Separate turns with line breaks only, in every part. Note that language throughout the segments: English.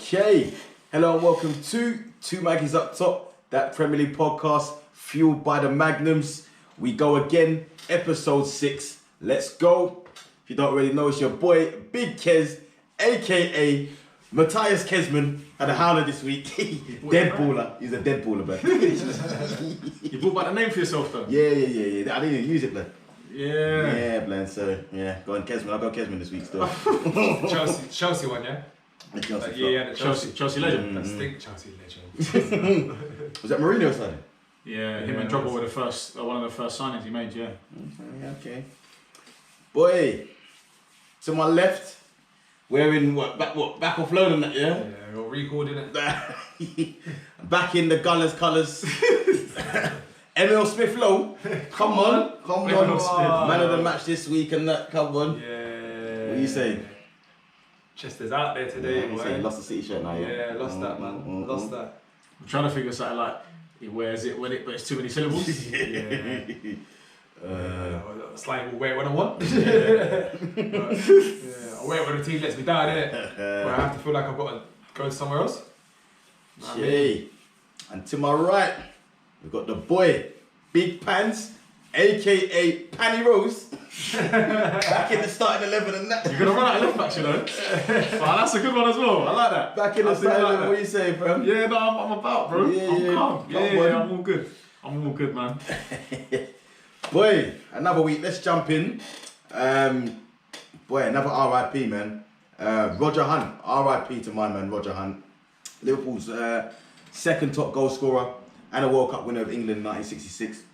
Okay, hello and welcome to Two Maggies Up Top, that Premier League podcast fueled by the Magnums. We go again, episode 6. Let's go. If you don't already know, it's your boy Big Kez, aka Matthias Kesman, had a howler this week. Dead baller. He's a dead baller, man.
You brought back the name for yourself though?
Yeah. I didn't even use it, man.
Yeah,
man. So go on Kesman. I'll go Kesman this week still.
Chelsea one, yeah?
The Chelsea
The
Chelsea legend.
That's the Chelsea legend.
Was that Mourinho signing?
Yeah, him and Drogba were the first, one of the first signings he made. Yeah.
Okay. Boy, to my left, wearing back offload and that, yeah?
Yeah, you're recording it.
Back in the Gunners colours. Emil Smith Lowe. Come on. Man of the match this week and that, come on.
Yeah.
What are you saying?
Chester's out there today,
He's
boy.
saying lost the City shirt now, yeah?
Yeah, lost that, man. Lost that.
I'm trying to figure something like he wears it but it's too many syllables.
Yeah. It's like, we'll wear it when I want. I'll wear it when the team lets me down, innit? Where I have to feel like I've got to go somewhere else.
Jay. And to my right, we've got the boy, Big Pants, aka Panny Rose. Back in the starting 11 and that.
You're gonna run out of left backs, you know. Wow, that's a good one as well. I like that.
Back in the starting 11, what are you saying, fam?
Yeah, no, I'm about, bro. I'm calm. Yeah, I'm all good. I'm all good, man.
Boy, another week. Let's jump in. Boy, another RIP, man. Roger Hunt. RIP to my man, Roger Hunt. Liverpool's second top goal scorer and a World Cup winner of England in 1966.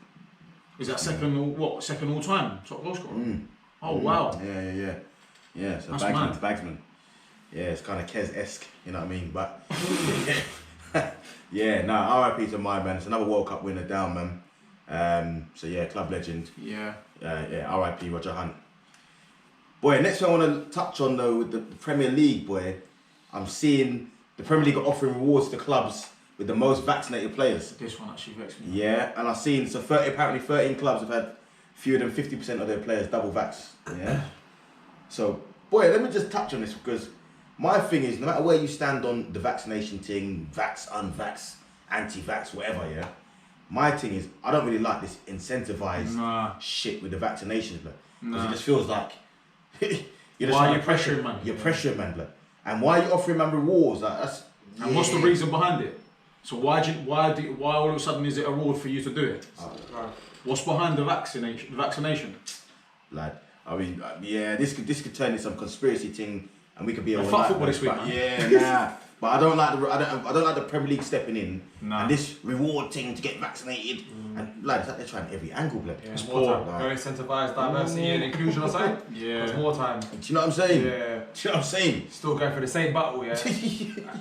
Is that second all time top goal scorer? Oh wow.
Yeah. So
That's
Bagsman. Yeah, it's kind of Kez-esque, you know what I mean? But RIP to my man. It's another World Cup winner down, man. Club legend.
Yeah.
RIP Roger Hunt. Boy, next thing I want to touch on though, with the Premier League, boy, I'm seeing the Premier League are offering rewards to clubs with the most vaccinated players.
This one actually vexed me.
Yeah, and I've seen, apparently 13 clubs have had fewer than 50% of their players double vax. Yeah. So, boy, let me just touch on this because my thing is, no matter where you stand on the vaccination thing, vax, unvax, anti-vax, whatever, yeah, my thing is, I don't really like this incentivized shit with the vaccinations, blood. Because it just feels like you're pressuring man. You're pressuring man, blood. And why are you offering man rewards? Like,
and what's the reason behind it? So why all of a sudden is it a reward for you to do it? What's behind the vaccination?
Like, I mean, this could turn into some conspiracy thing, and we could be
fuck football this week,
man. But I don't like the Premier League stepping in and this reward thing to get vaccinated. And like, it's like they're trying every angle, blood.
Yeah, it's more time. Go incentivise diversity and inclusion or something.
Yeah.
It's more time.
Do you know what I'm saying?
Yeah.
Do you know what I'm saying?
Still going for the same battle, yeah.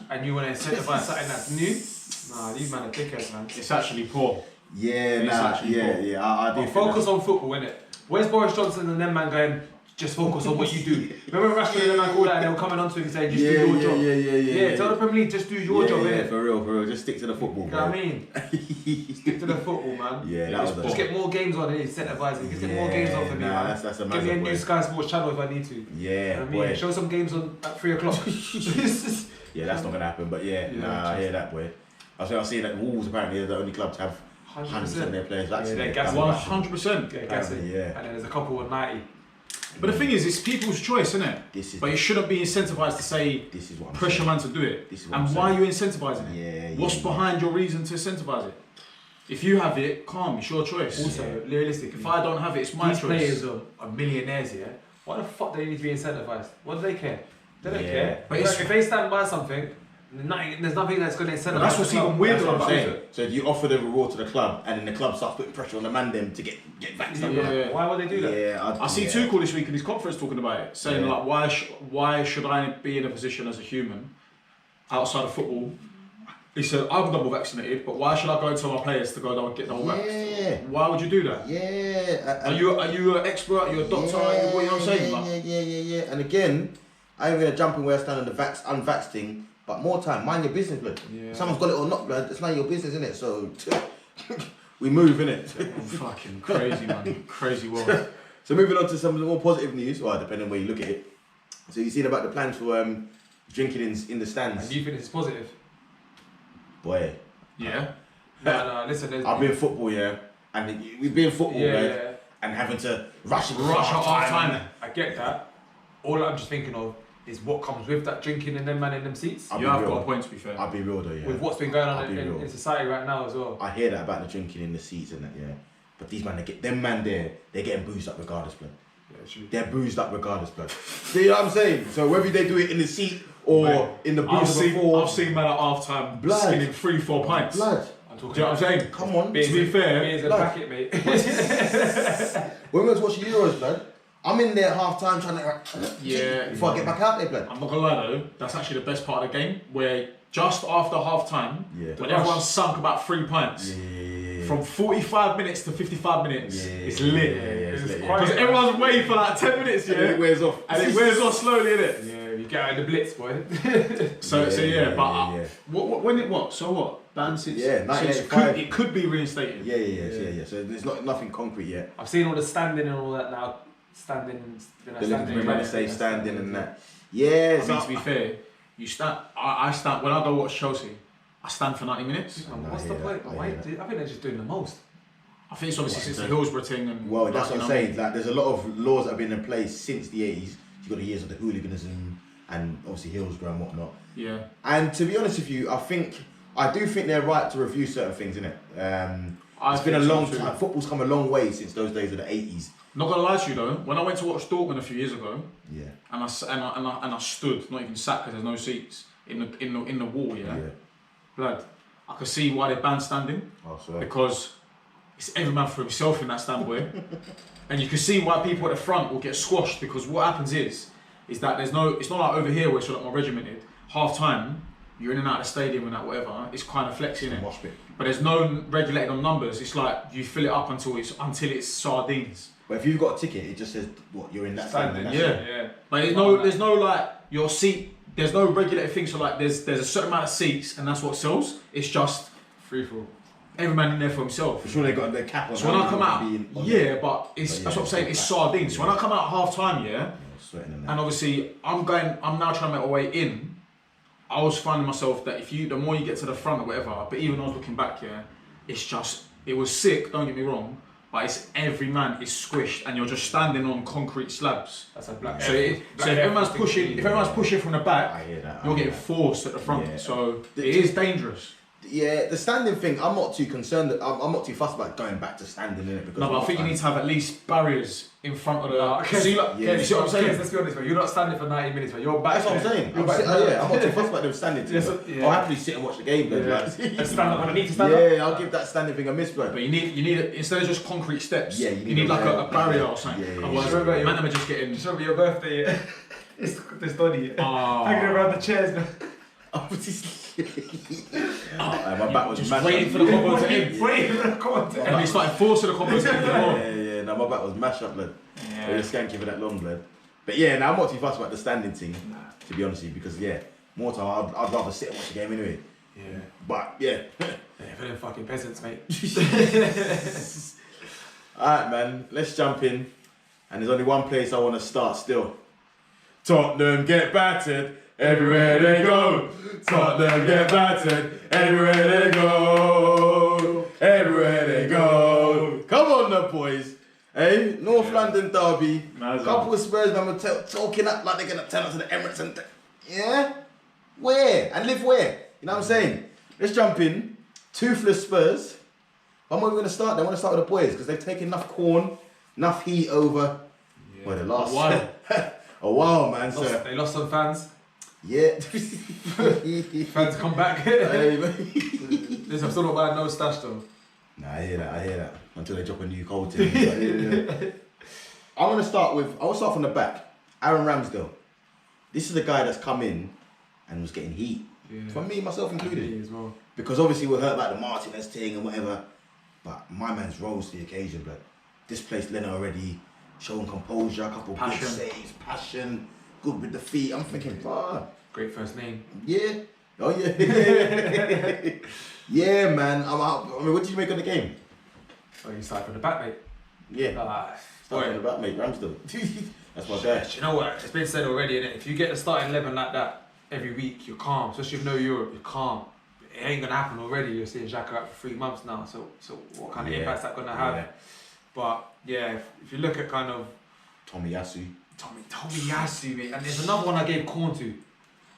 And you want to incentivise something that's new? Nah, these men are dickheads, man.
It's actually poor.
I do.
Focus on football, innit? Where's Boris Johnson and them man going, just focus on what you do? Remember Rashford and them man called out and they were coming onto him and saying, just do your job. Yeah, tell the Premier League, just do your job, innit?
For real. Just stick to the football,
You know what I mean? Stick to the football, man.
Yeah,
just get more games on it, incentivising. Just get more games on for me, man.
That's a
Give me a new
boy.
Sky Sports channel if I need to.
Yeah,
You know what I mean? Show some games on at 3 o'clock.
Yeah, that's not gonna happen. But I hear that, boy. I see that Wolves apparently are the only club to have 100% of their players vaccinated.
Yeah,
100%.
Yeah, and then there's a couple with 90.
But the thing is, it's people's choice, isn't it? But you shouldn't be incentivized to say,
this is what I'm
pressure
saying.
man to do it.
This is what
and
I'm
why
saying.
are you incentivizing it? What's behind your reason to incentivize it? If you have it, calm, it's your choice.
Also, realistically,
if I don't have it, it's my choice.
These players are millionaires, yeah? Why the fuck do they need to be incentivized? What do they care? They don't care.
But
if they stand by something, there's nothing that's going to incentivize.
That's what's even weirder about it.
So if you offer the reward to the club and then the club starts putting pressure on the man them to get vaccinated.
Why would they do that?
Yeah,
I see Tuchel this week in his conference talking about it, saying like, why should I be in a position as a human outside of football? He said, I'm double vaccinated, but why should I go and tell my players to go and get double vaccinated? Why would you do that?
Yeah.
Are you an expert? Are you a doctor?
Yeah,
What you know what I'm saying?
Yeah. And again, I ain't gonna jump in where I stand on the unvaxxed thing. But more time, mind your business, blood. Yeah. Someone's got it or not, blood. It's none of your business, innit? So we move, innit?
Fucking crazy, man. Crazy world.
So moving on to some more positive news, well, depending on where you look at it. So you've seen about the plans for drinking in the stands.
And you think it's positive?
Boy,
Yeah.
No, listen.
I've been football, yeah, and we've been football, man, and having to rush at half time.
I get that. All I'm just thinking of is what comes with that drinking in them in them seats.
You have got a point, to be fair.
I'll be real though, yeah.
With what's been going on in society right now as well.
I hear that about the drinking in the seats and that, yeah. But these man, they're getting boozed up regardless, blood.
Yeah,
they're boozed up regardless, blood. See what I'm saying? So whether they do it in the seat or in the booth before,
I've seen man at half time skinning 3-4 pints.
Blood.
Do you know what I'm saying?
Come on.
To be fair,
beers a packet, mate.
When we was watching Euros, blood, I'm in there half time trying to before I get back out there, blood.
I'm not gonna lie though, that's actually the best part of the game, where just after half time, when everyone's sunk about 3 pints, from 45 minutes to 55 minutes, it's lit. Because everyone's waiting for like 10 minutes,
and it wears off.
And it wears off slowly, innit?
Yeah, you get out in the blitz, boy.
So what? Banned since?
Yeah, 1985.
It could be reinstated.
Yeah. So there's nothing concrete yet.
I've seen all the standing and all that now. Standing
and that. Yeah.
I mean, to be fair, you stand. I stand when I go watch Chelsea. I stand for 90 minutes.
What's the point? I think they're just doing the most.
I think it's obviously since the Hillsborough thing and.
Well, that's what I'm saying. Like, there's a lot of laws that have been in place since the 80s. You've got the years of the hooliganism and obviously Hillsborough and whatnot.
Yeah.
And to be honest with you, I do think they're right to review certain things, innit? It's been a long time. Football's come a long way since those days of the 80s.
Not gonna lie to you though, when I went to watch Dortmund a few years ago, and I stood, not even sat because there's no seats in the wall, blood, I could see why they banned standing. Because it's every man for himself in that stand, boy. And you can see why people at the front will get squashed, because what happens is that it's not like over here where it's a lot more regimented. Half time, you're in and out of the stadium and that whatever, it's kind of flexing it. But there's no regulated on numbers. It's like you fill it up until it's sardines.
But if you've got a ticket, it just says what you're in that standing.
Yeah. But there's no like your seat. There's no regulated thing. So like there's a certain amount of seats and that's what sells. It's just
free for all.
Every man in there for himself.
For sure they got their cap on.
So when I come out, but that's what I'm saying. It's sardines. So when I come out half time, and obviously I'm now trying to make my way in. I was finding myself that the more you get to the front or whatever, but even when I was looking back, it was sick, don't get me wrong, but it's every man is squished and you're just standing on concrete slabs.
That's a black.
So if everyone's pushing from the back, you're getting forced at the front.
Yeah.
So it is dangerous.
Yeah, the standing thing, I'm not too concerned. I'm not too fussed about going back to standing in it because.
No, but I think you need to have at least barriers in front of the.
See what I'm saying? Let's be honest, man. You're not standing for 90 minutes, man. You're back.
That's what I'm saying. I'm not too fussed about them standing. I'll happily sit and watch the game, then.
And stand up when I need to stand up.
Yeah, I'll give that standing thing a miss, bro.
But you need instead of just concrete steps.
Yeah,
you need like a barrier or something. Otherwise, man, are just getting.
Just remember your birthday. It's the study. Hanging around the chairs, man.
My back was mashed
waiting
up.
for the combo to end.
Waiting for the combo to end.
And he started forcing the combo to end.
Yeah. No, my back was mashed up, blood. Yeah. You skanky for that long, blood. But yeah, now I'm not too fussed about the standing thing, to be honest with you, because more time I'd rather sit and watch the game anyway.
Yeah.
But yeah.
For them fucking peasants, mate.
Alright, man. Let's jump in. And there's only one place I want to start still. Tottenham get battered. Everywhere they go, Tottenham get battered. Everywhere they go, everywhere they go. Come on, the boys. Hey, North London derby. Couple of Spurs men were talking up like they're gonna turn up to the Emirates and where and live where? You know what I'm saying? Let's jump in. Toothless Spurs. When are we gonna start? They want to start with the boys because they've taken enough corn, enough heat over. Well, the last a while, man.
They lost some fans.
Yeah.
Fans come back. Listen, I'm still not buying no stash though.
Nah, I hear that. Until they drop a new cold team. I'll start from the back. Aaron Ramsdale. This is a guy that's come in and was getting heat. Yeah. For me, myself included.
As well.
Because obviously we're hurt about the Martinez thing and whatever. But my man's rose to the occasion, but displaced Leno already, showing composure, a couple good saves, passion. Good with the feet. I'm thinking,
great first name.
Yeah. Oh yeah. Yeah, man. I mean, what did you make of the game?
Oh, you started from the back, mate.
Yeah. Started from the back, mate. Ramsdale. That's my guy.
You know what? It's been said already, innit? If you get the starting 11 like that, every week you're calm, especially if no Europe, you're calm. It ain't gonna happen already. You're seeing Xhaka out for 3 months now. So what kind of impact's that gonna have?
Yeah.
But yeah, if you look at kind of
Tomiyasu,
mate, and there's another one I gave Corn to.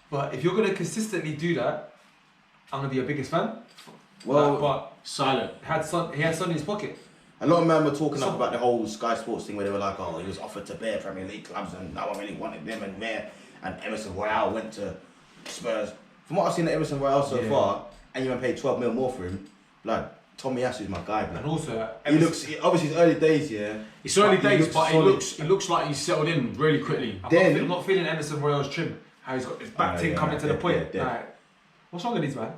But if you're gonna consistently do that, I'm gonna be your biggest fan.
Well,
But silent.
He had Son in his pocket.
a lot of men were talking up about the whole Sky Sports thing where they were like, oh, he was offered to bare Premier League clubs and no one really wanted them and there. And Emerson Royale went to Spurs. From what I've seen of Emerson Royale so far, and you even paid 12 mil more for him, like, Tomiyasu is my guy, man.
And also,
He looks, obviously it's early days, yeah.
It's early days, but
solid.
he looks like he's settled in really quickly.
I'm not feeling Emerson Royale's trim. How he's got his back thing coming to the point. Like, what's wrong with these, man?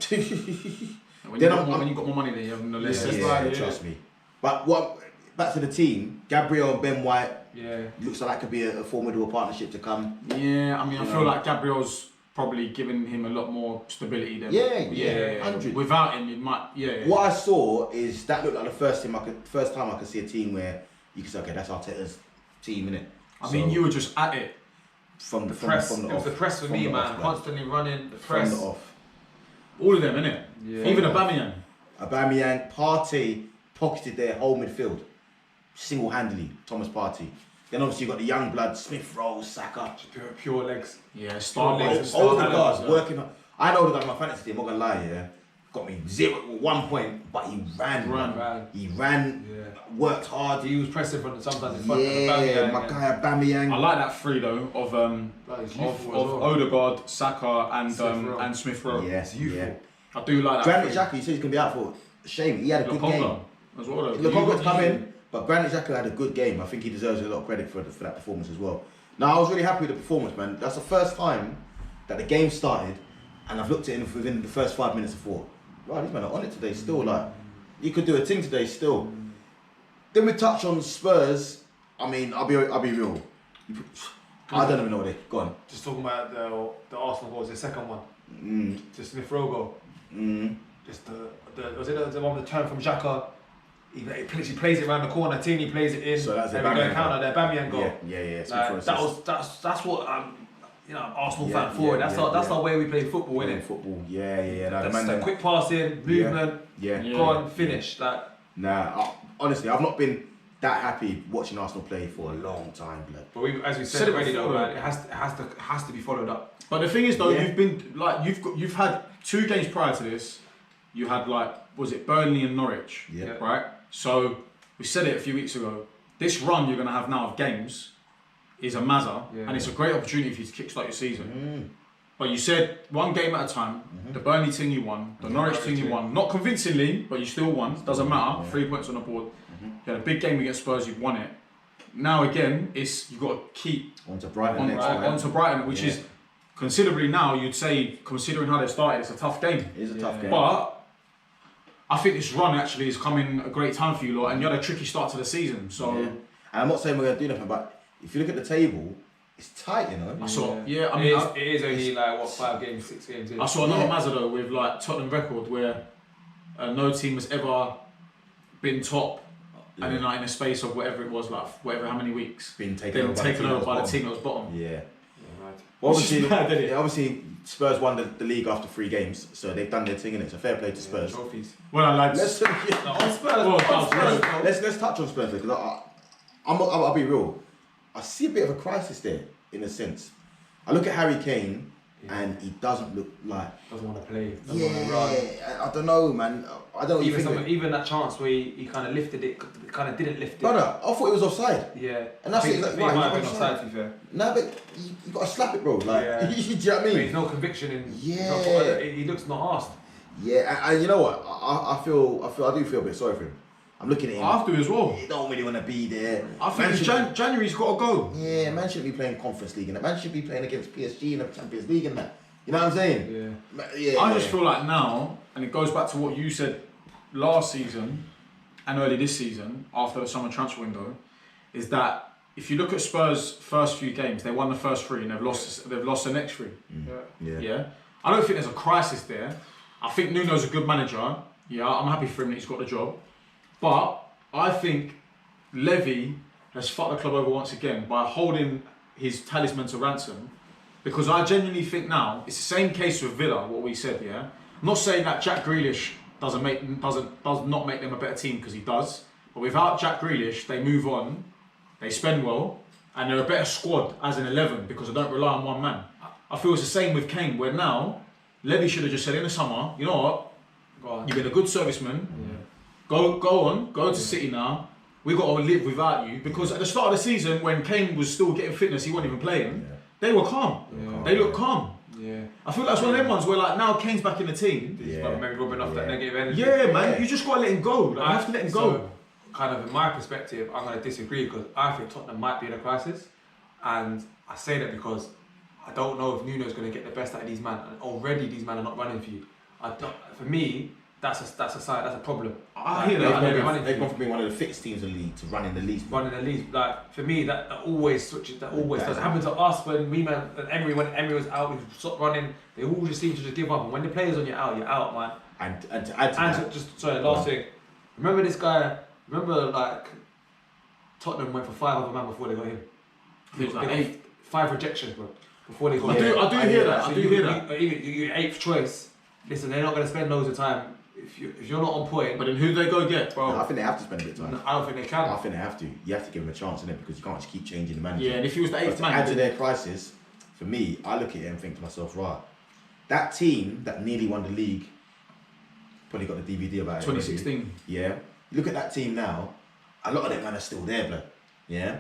When you got more money than you have no less.
Trust me. But back to the team, Gabriel and Ben White.
Yeah.
Looks like that could be a formidable partnership to come.
Yeah, I mean, I feel like Gabriel's probably giving him a lot more stability than
100.
Without him, it might.
What I saw is that looked like the first time I could see a team where you could say, okay, that's Arteta's team, innit?
I mean, you were just at it.
From the
press.
From the
It was
off.
the press for
From
me,
the
man.
off,
Constantly running the press.
From the off.
All of them, innit?
Yeah.
Even Aubameyang.
Aubameyang, Partey pocketed their whole midfield single-handedly. Thomas Partey. Then obviously you got the young blood, Smith Rowe, Saka.
Pure legs.
Yeah, star legs.
All the guys working on. I know the guy in my fantasy team, I'm not gonna lie, yeah. Got me 1 point, but he ran. He ran, worked hard.
He was pressing from sometimes in front of
Yeah, my guy Aubameyang.
I like that three though of Odegaard, Saka, and Smith Rowe.
Yeah,
It's youthful.
yeah.
I do like that.
Granit
three.
Xhaka, you said he's gonna be out for shame. He had a good game.
Lokonga as well. though.
Lokonga's come in, but Granit Xhaka had a good game. I think he deserves a lot of credit for that performance as well. Now I was really happy with the performance, man. That's the first time that the game started, and I've looked at him within the first 5 minutes and thought, wow, these men are on it today still. Like, you could do a thing today still. Then we touch on Spurs. I mean, I'll be real. I don't even know what they go on.
Just talking about the Arsenal goals, the second one. Just Smith Rowe goal. Just was it the one with the turn from Xhaka? He plays it around the corner. Tini plays it in.
So that's
and we go counter. The Aubameyang goal.
Yeah.
Like, that's what Arsenal
Yeah,
fan forward.
yeah,
That's
yeah.
the way we play football,
Playing
innit?
football. Yeah. No,
That's the quick passing, movement, go on, finish. Like,
honestly, I've not been that happy watching Arsenal play for a long time, blood.
but as we said
Said it
already, though,
before,
man, it has to be followed up.
But the thing is though,
Yeah.
you've been like you've had 2 games prior to this. You had was it Burnley and Norwich?
Yeah.
Right. So we said it a few weeks ago. This run you're gonna have now of games is a mazza, and it's a great opportunity for you to kickstart your season. But you said 1 game at a time. The Burnley thing you won, the Norwich thing you won, not convincingly, but you still won. Doesn't matter. 3 points on the board. You had a big game against Spurs. You've won it. Now again, you've got to keep
On to Brighton next time.
onto Brighton, which is considerably now. You'd say, considering how they started, it's a tough game.
It is a tough game.
But I think this run actually is coming a great time for you lot, and you had a tricky start to the season. So,
and I'm not saying we're going to do nothing, but if you look at the table, it's tight, you know.
I saw. Yeah, I
It
mean,
is, it is only like what 5 games, 6 games in.
I saw another mazza though with like Tottenham record where no team has ever been top, and in like in a space of whatever it was, like whatever how many weeks,
Been taken
over by the team that was bottom.
Yeah.
Right.
Well,
Which is mad, isn't it?
obviously, Spurs won the league after 3 games, so they've done their thing, and it's a fair play to Spurs.
Trophies.
Well, lads.
Let's touch on Spurs because I'll be real. I see a bit of a crisis there in a sense. I look at Harry Kane and he doesn't look like.
Doesn't want to play. Doesn't want to run.
I don't know, man. I don't know.
Even that chance where he kind of lifted it, kind of didn't lift it.
Brother, I thought it was offside.
Yeah.
And that's
I
it.
think
Like,
it
right,
might have been
offside.
offside, to be fair.
No, but you got to slap it, bro. Like,
Yeah.
do you know what I mean?
There's no conviction in.
Yeah.
He looks not asked.
Yeah, and you know what? I do feel a bit sorry for him. I'm looking at him.
I have to as well.
He don't really want to be there.
I think January's got to go.
Yeah, man shouldn't be playing Conference League and that. Man should be playing against PSG in the Champions League and that. You know what I'm saying?
Yeah.
I just feel like now, and it goes back to what you said last season and early this season after the summer transfer window, is that if you look at Spurs' first few games, they won the first 3 and they've lost the next 3. Yeah. I don't think there's a crisis there. I think Nuno's a good manager. Yeah, I'm happy for him that he's got the job. But I think Levy has fucked the club over once again by holding his talisman to ransom Because I genuinely think now it's the same case with Villa. What we said, yeah. I'm not saying that Jack Grealish does not make them a better team, because he does. But without Jack Grealish, they move on, they spend well, and they're a better squad as an 11 because they don't rely on one man. I feel it's the same with Kane, where now Levy should have just said in the summer, you know what, you've been a good serviceman. Go to City now. We got to live without you, because at the start of the season, when Kane was still getting fitness, he wasn't even playing. They were calm. They looked calm.
Yeah.
I feel that's one of them ones where like now Kane's back in the team.
But maybe rubbing off that negative energy.
Yeah, man. You just got to let him go. Like, you have to let him go.
So, kind of in my perspective, I'm going to disagree, because I think Tottenham might be in a crisis, and I say that because I don't know if Nuno's going to get the best out of these men, and already these men are not running for you. For me, that's a sign. That's a problem.
I hear that.
They've gone from being one of the fittest teams in the league to running the league.
Like for me, that always switches. That always does. It happened to us when when Emery was out, we stopped running. They all just seem to just give up. And when the player's on, you're out, man.
And to add to that,
last thing. Remember this guy? Remember like Tottenham went for 5 other men before they got him.
It was like
5 rejections, bro. Before they got
him. I do hear that. I do hear that.
Even your 8th choice. Listen, they're not going to spend loads of time. If you're not on point,
but then who do they go get, bro?
No, I think they have to spend a bit of time.
No, I don't think they can.
I think they have to. You have to give them a chance, innit? Because you can't just keep changing the manager.
Yeah, and if he was the 8th man,
to add to their crisis, for me, I look at it and think to myself, right, that team that nearly won the league, probably got the DVD about it.
2016.
Yeah. You look at that team now, a lot of them men are still there, blood. Yeah.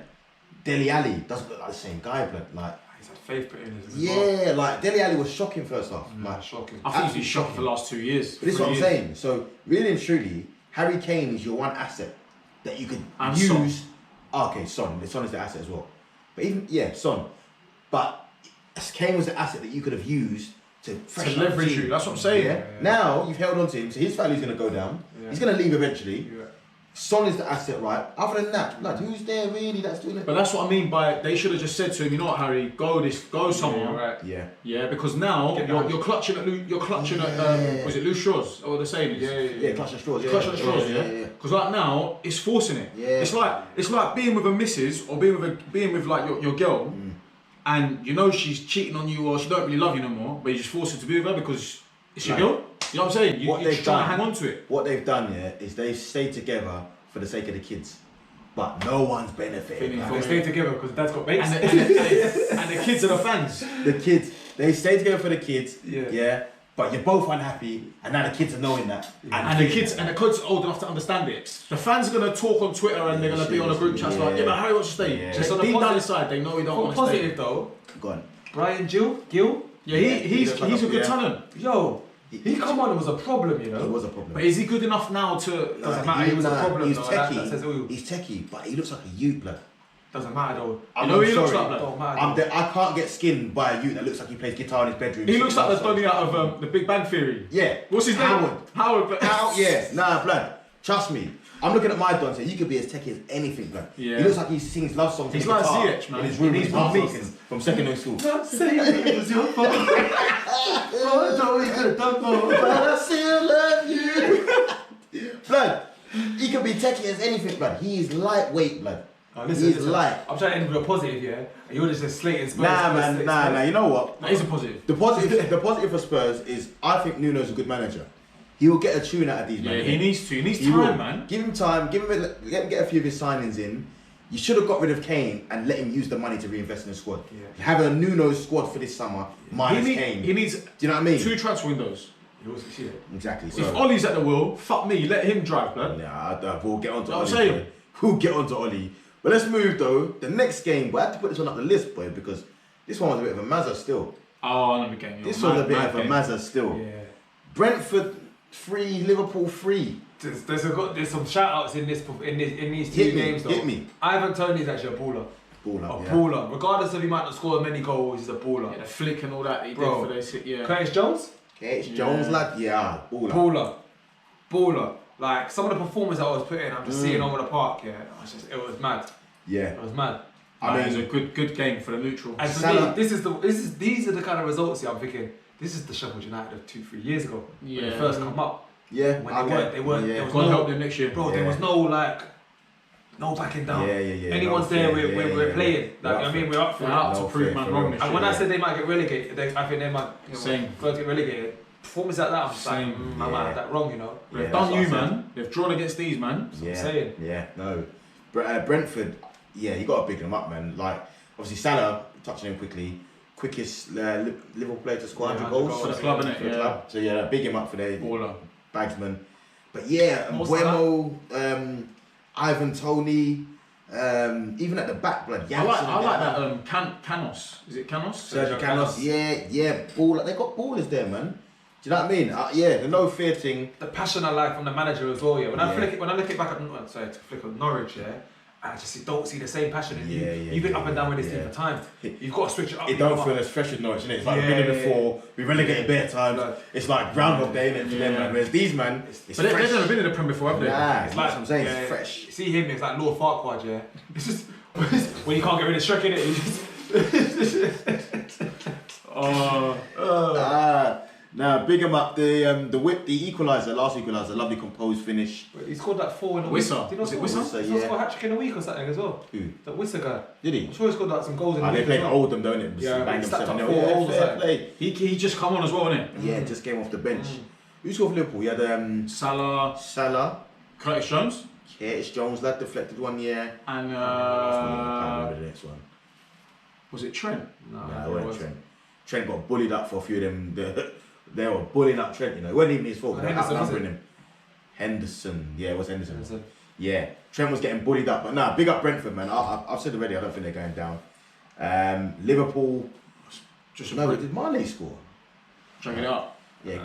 Dele Alli doesn't look like the same guy, blood. Like,
he's had faith put in his.
Yeah, like Dele Alli was shocking first half. Like,
shocking.
I think he's been shocking for the last 2 years.
But this is what I'm saying. So really and truly, Harry Kane is your one asset that you could
and
use.
Son.
Okay, Son. Son is the asset as well. But even Son. But Kane was the asset that you could have used to
leverage you. That's what I'm saying.
Yeah? Now you've held on to him, so his value's gonna go down. Yeah. He's gonna leave eventually. Yeah. Son is the asset, right? Other than that, like, who's there really that's doing it?
But that's what I mean by they should have just said to him, you know what, Harry, go somewhere.
Yeah, right.
Yeah.
Because now you're clutching at was it loose straws? Or the saying is?
Yeah, clutching straws.
Clutching at straws. Yeah. Because like now it's forcing it.
Yeah.
It's like being with a missus or being with like your girl, and you know she's cheating on you or she don't really love you no more, but you just force her to be with her because it's your girl. You know what I'm saying? You're just trying to hang on to it.
What they've done, is they've stayed together for the sake of the kids. But no one's benefiting.
They stay together because dad's got mates.
And the kids are the fans.
The kids, they stay together for the kids. Yeah. But you're both unhappy, and now the kids are knowing that.
And the kids are old enough to understand it. The fans are gonna talk on Twitter and they're gonna be on a group chat like, but Harry wants to stay.
Yeah.
Just on the positive side, they know he don't want to stay.
Positive though.
Go on.
Brian Gill. Yeah,
he's a good talent.
Yo. He come on, it was a problem, you know.
It was a problem.
But is he good enough now to?
Doesn't matter. He was a problem.
He's
though,
techie.
that says all.
He's techie, but he looks like a youth, blood.
Doesn't matter though.
You know he looks like that.
Don't matter.
I can't get skinned by a youth that looks like he plays guitar in his bedroom.
He looks like the Donny out of the Big Bang Theory.
Yeah.
What's his name? Howard.
Yeah. Nah, blood. Trust me. I'm looking at my Don, so you could be as techie as anything, blood.
Yeah.
He looks like he sings love songs.
He's like ZH, man.
In his room, he's from secondary school.
Not saying it was your fault. Oh, no, we could have done more,
but I still love you. Blood. He could be techie as anything, blood. He is lightweight, blood. Listen, light.
I'm trying to end with a positive, yeah? And you're just slating Spurs.
Nah. You know what?
That is a positive.
The positive for Spurs is I think Nuno's a good manager. He will get a tune out of these men.
Yeah, he needs to. He needs time, man.
Give him time. Let him get a few of his signings in. You should have got rid of Kane and let him use the money to reinvest in the squad. Yeah. Have a Nuno squad for this summer minus Kane.
He needs.
Do you know what I mean?
2 transfer windows.
Exactly.
So if Ollie's at the wheel, fuck me. Let him drive, man.
Yeah, we'll get on to
Ollie.
Boy. We'll get on to Ollie. But let's move though. The next game, we had to put this one up the list, boy, because this one was a bit of a mazza still.
Oh, another game.
This was a bit of a mazza still.
Yeah.
Brentford 3, Liverpool 3.
There's some shout outs in these 2 games though.
Hit me.
Ivan Toney's actually a baller. Baller. Regardless if he might not score many goals, he's a baller.
Yeah, the flick and all that he did for this. Yeah.
Curtis Jones?
Jones, lad. Yeah,
Baller. Like some of the performance I was putting, I'm just seeing over the park. Yeah, it was mad.
Yeah,
it was mad.
I mean, it was a good game for the neutral.
And for me, these are the kind of results. I'm thinking this is the Sheffield United of 2-3 years ago when they first come up.
Yeah,
when they weren't.
God help them next year,
bro. There was no like. no backing down.
Yeah.
Anyone's
No
there,
fear,
we're playing. Like, I mean, we're up for
We're
it.
out to
No
prove
fear,
man
for
wrong
real.
this
And
year.
when I said they might get relegated, I think they might
Same.
first get relegated. Performance like that, I'm just like,
Same.
I might have that wrong, you know.
Yeah,
They've
that's
done
what
you,
I said.
man. They've drawn against these, man.
That's what I'm saying.
Yeah, no. Brentford, yeah, you got to pick them up, man. Like, obviously, Salah, touching him quickly, quickest Liverpool player to score 100 goals
For the club, innit?
for the
Yeah.
club. So, yeah, big him up for their
Baller.
bagsman. But yeah,
What's
Buemo, Ivan Toney, even at the back, blood.
I like that. Canos. Is it Canos?
Sergio Canos, yeah, ball. They got ballers there, man. Do you know what I mean? Yeah, the no fear thing.
The passion I like from the manager as well, yeah. When I
Yeah.
look it back at flick on Norwich, yeah, I just don't see the same passion in you.
Yeah,
You've been up and down with this team
yeah.
for time. You've got to switch it up.
It don't feel as fresh as Norwich, innit? It's like
Yeah,
we've been here before, we relegated bare times.
Like-
It's like Groundhog Day, innit, for them,
Yeah.
man. Whereas these, man, it's
But
fresh.
they've never been in the Premier before, have they?
Nah,
It's
that's what I'm saying,
yeah,
it's fresh.
See him, it's like Lord Farquaad, yeah. It's just when you can't get rid of Shrek, innit?
Nah, big 'em up. The whip, the equaliser, last equaliser, lovely composed finish.
He scored like 4 in a week.
Wissa.
Did he not
Was it
score?
Wissa?
He
Yeah.
scored a hat-trick in a week or something as well.
Who?
That Wissa guy.
Did he?
I'm sure he scored like some goals in a
Ah,
week.
they played
as well.
Oldham, don't it?
Yeah,
Bang
he
them
stacked up
7-0.
4
Yeah,
goals or
fair
something.
play.
He just come on as well, innit?
Yeah, just came off the bench. Who scored for Liverpool? You had
Salah,
Salah,
Curtis Jones,
Curtis Jones, lad deflected one, yeah.
and
I can't remember the next one.
was it Trent?
No,
Nah,
it
it weren't
wasn't.
Trent. Trent got bullied up for a few of them. They were bullying up Trent, you know. It wasn't even his fault. They were
Henderson, was
outnumbering
it?
him. Henderson. Yeah, it was Henderson.
Henderson.
Yeah. Trent was getting bullied up. But nah, big up Brentford, man. I've said already, I don't think they're going down. Liverpool.
Just
No, did Mane score?
chugging it up.
Yeah,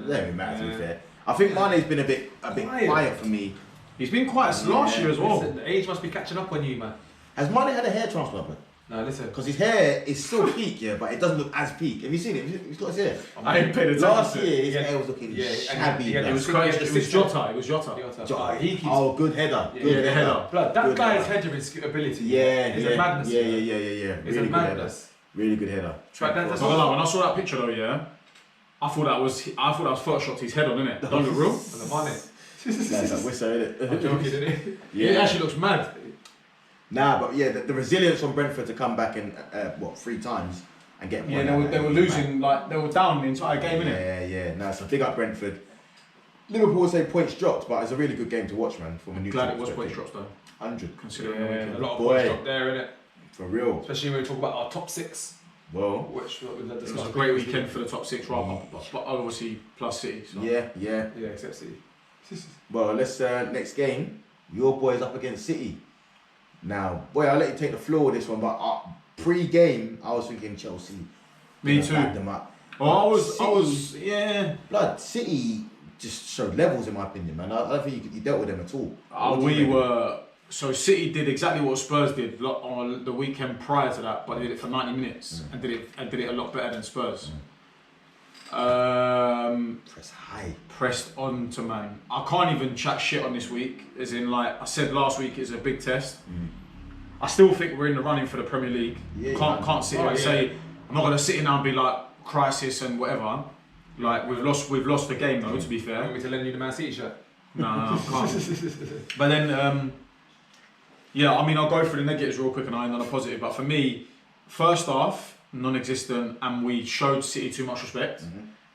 they don't matter, to be fair. I think Mane's been a bit quiet for me.
He's been quiet last year as well.
Listen, the age must be catching up on you, man.
Has Mane had a hair transplant?
No, listen.
Because his hair is still peak, yeah, but it doesn't look as peak. Have you seen it? He's got his hair.
I ain't paid attention.
Last
to it.
year, his
Yeah.
hair was looking
Yeah, and
shabby.
he had-
It was
Yeah,
Curtis.
the
It was
six-
Jota. It was Jota.
Oh, he keeps.
Oh, good header.
Yeah,
Good
the
header.
header.
Blood, that
Good
guy's
header.
headering ability.
Yeah,
is
yeah,
a madness.
yeah.
man.
It's
It's
really
a
good header.
madness.
Really good header.
But that's
Not gonna lie, when I saw that picture though, yeah, I thought that was photoshopped his head on, innit? Don't look real.
And the money.
That's like Wissa,
I'm
innit?
joking, isn't it?
It actually looks mad.
Nah, but yeah, the resilience from Brentford to come back in, 3 times and get one.
Yeah, they were losing, like, they were down the entire game, innit?
Yeah. Nah, so big up Brentford. Liverpool would say points dropped, but it's a really good game to watch, man. From a neutral
Glad it was points
perspective.
drops though,
100.
considering the
Yeah, a
weekend.
lot of
Boy.
points dropped there, innit?
For real.
Especially when we talk about our top 6,
Well,
which we've
It was
discussed
a great
previously.
weekend for the top 6, right? But obviously plus City. So.
yeah.
Yeah, except City.
Well, let's next game. Your boys up against City. Now, boy, I'll let you take the floor with this one, but pre-game, I was thinking Chelsea.
Me
gonna
too.
back them up.
Oh, I
City-
was, yeah.
Blood, City just showed levels, in my opinion, man. I don't think you dealt with them at all. What do you
We
think?
were. So City did exactly what Spurs did on the weekend prior to that, but they did it for 90 minutes and did it a lot better than Spurs.
Press high.
Pressed on to man. I can't even chat shit on this week. As in, like I said last week, is a big test. I still think we're in the running for the Premier League.
Yeah,
Can't sit here and say I'm not gonna sit here now and be like crisis and whatever. Like we've lost the game though. To be
You
fair.
want me to lend you the Man City shirt?
No, I can't. But then, yeah, I mean, I'll go through the negatives real quick and I end on a positive. But for me, first half, non-existent, and we showed City too much respect,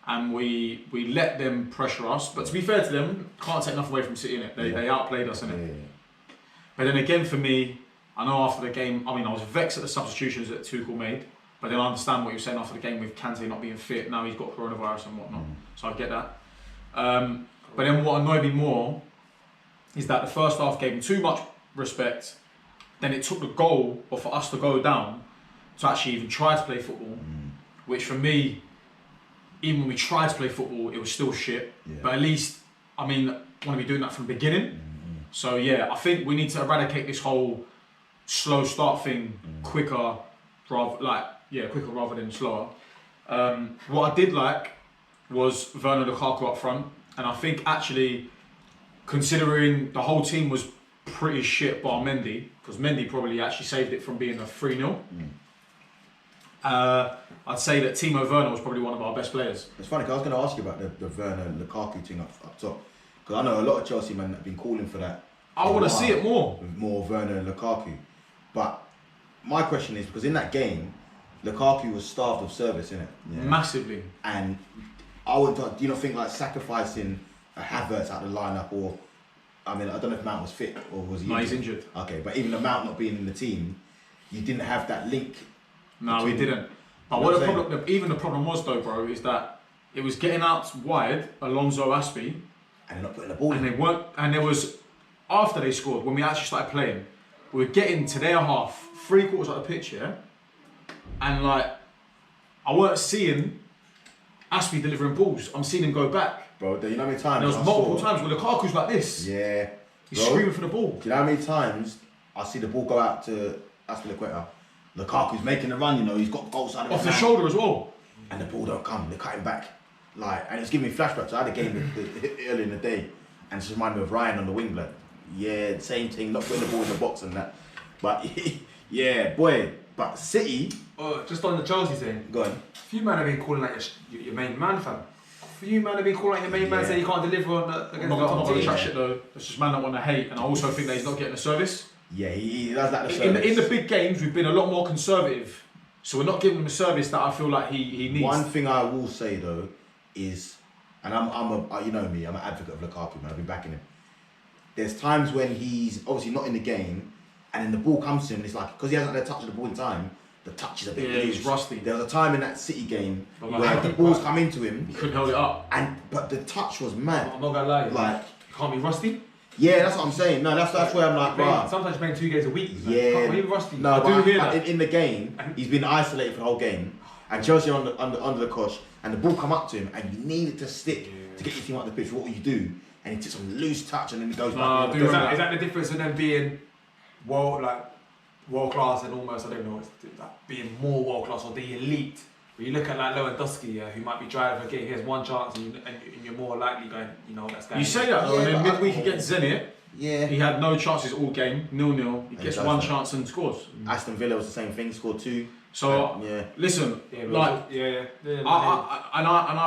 and we let them pressure us. But to be fair to them, can't take enough away from City, innit? They outplayed us, innit?
Yeah.
But then again, for me, I know after the game, I mean, I was vexed at the substitutions that Tuchel made. But then I understand what you're saying after the game with Kante not being fit. Now he's got coronavirus and whatnot. So I get that. But then what annoyed me more is that the first half gave him too much respect. Then it took the goal, or for us to go down, to actually even try to play football. Which for me, even when we tried to play football, it was still shit.
Yeah.
But at least, I mean, want to be doing that from the beginning. So yeah, I think we need to eradicate this whole slow start thing quicker rather than slower. What I did like was Werner Lukaku up front, and I think actually, considering the whole team was pretty shit bar Mendy, because Mendy probably actually saved it from being a 3-0. I'd say that Timo Werner was probably one of our best players.
It's funny, 'cause I was going to ask you about the Werner Lukaku thing up top. Because I know a lot of Chelsea men have been calling for that
I want to see it more.
With more Werner and Lukaku. But my question is, because in that game, Lukaku was starved of service, innit?
Yeah. Massively.
And I would, do you not think like sacrificing a Havertz out of the lineup, or I mean, I don't know if Mount was fit or was he?
No, he's injured.
Okay, but even the Mount not being in the team, you didn't have that link.
No, we didn't. But what the problem, even the problem was though, bro, is that it was getting out wide, Alonso, Aspie,
and they're not putting the ball in.
And they weren't. And there was after they scored, when we actually started playing, we were getting to their half, 3/4 of the pitch, yeah, and like I weren't seeing Aspie delivering balls. I'm seeing him go back.
Bro, you know how many times?
There was multiple times where Lukaku's like this.
Yeah.
He's screaming for the ball.
Do you know how many times I see the ball go out to Aspilicueta? Lukaku's making a run, you know, he's got goal side of
off the shoulder as well.
And the ball don't come, they're cutting back. Like, and it's giving me flashbacks. I had a game early in the day, and it's reminded me of Ryan on the wing, blood. Yeah, same thing, not putting the ball in the box and that. But yeah, boy. But City.
Just on the Chelsea thing.
Go on.
A few man have been calling like your main man, fam. A few man have been calling like your main man, saying you can't deliver on against
I'm not
the top
going to
team.
trash it though. It's just man that want to hate, and I also think that he's not getting the service.
Yeah, he does that. The
in the big games, we've been a lot more conservative, so we're not giving him the service that I feel like he needs.
One thing I will say though is, and you know me, I'm an advocate of Lukaku, man. I've been backing him. There's times when he's obviously not in the game, and then the ball comes to him, and it's like because he hasn't had a touch of the ball in time, the touch is a bit loose.
He's rusty.
There was a time in that City game where the balls come into him,
he couldn't hold it up,
but the touch was mad.
I'm not gonna lie,
like
you can't be rusty.
Yeah, that's what I'm saying. No, that's where I'm like, bruh.
Sometimes you're playing 2 games a week.
Yeah.
Can't be rusty.
No,
I do hear that.
In the game, he's been isolated for the whole game, and Chelsea are under the cosh, and the ball come up to him, and you need it to stick to get your team out the pitch. What will you do? And he takes some loose touch, and then he goes back.
Is that the difference in them being world class and almost, I don't know, like being more world class or the elite? When you look at like Lewandowski, who might be driving a game, he has one chance, and you're more likely going, you know, that's going.
You say that though, and then midweek against Zenit.
Yeah.
He had no chances all game, 0-0. He gets one chance and scores.
Aston Villa was the same thing, scored 2.
So listen, like I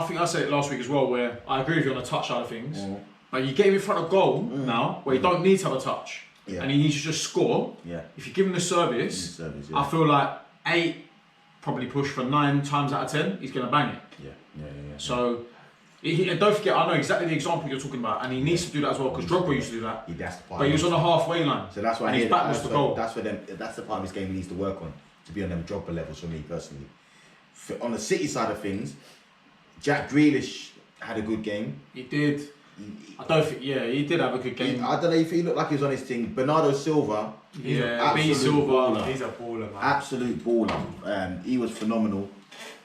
think I said it last week as well, where I agree with you on the touch side of things. But you get him in front of goal now, where you don't need to have a touch, and he needs to just score.
Yeah.
If you give him the service, I feel like 8, probably push for 9 times out of 10, he's gonna bang it.
Yeah.
So. And don't forget, I know exactly the example you're talking about, and he needs to do that as well because Drogba used to do that. But he was on the halfway line,
so that's why
and his back was the goal.
That's the part of his game he needs to work on to be on them Drogba levels for me personally. On the City side of things, Jack Grealish had a good game.
He did. I don't think. Yeah, he did have a good game.
I don't know if he looked like he was on his thing. Bernardo Silva.
Yeah, B Silva. He's a baller, man.
Absolute baller. He was phenomenal.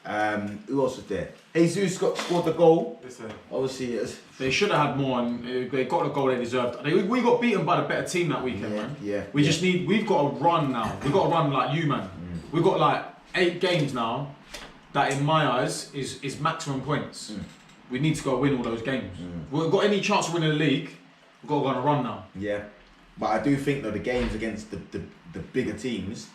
Who else was there? Jesus scored the goal.
Listen.
Obviously,
they should have had more, and they got the goal they deserved. We got beaten by the better team that weekend, man.
Yeah.
We've got to run now. We've got to run like you, man. We've got like 8 games now that, in my eyes, is maximum points. We need to go win all those games. We've got any chance of winning the league, we've got to go on a run now.
Yeah, but I do think though the games against the bigger teams,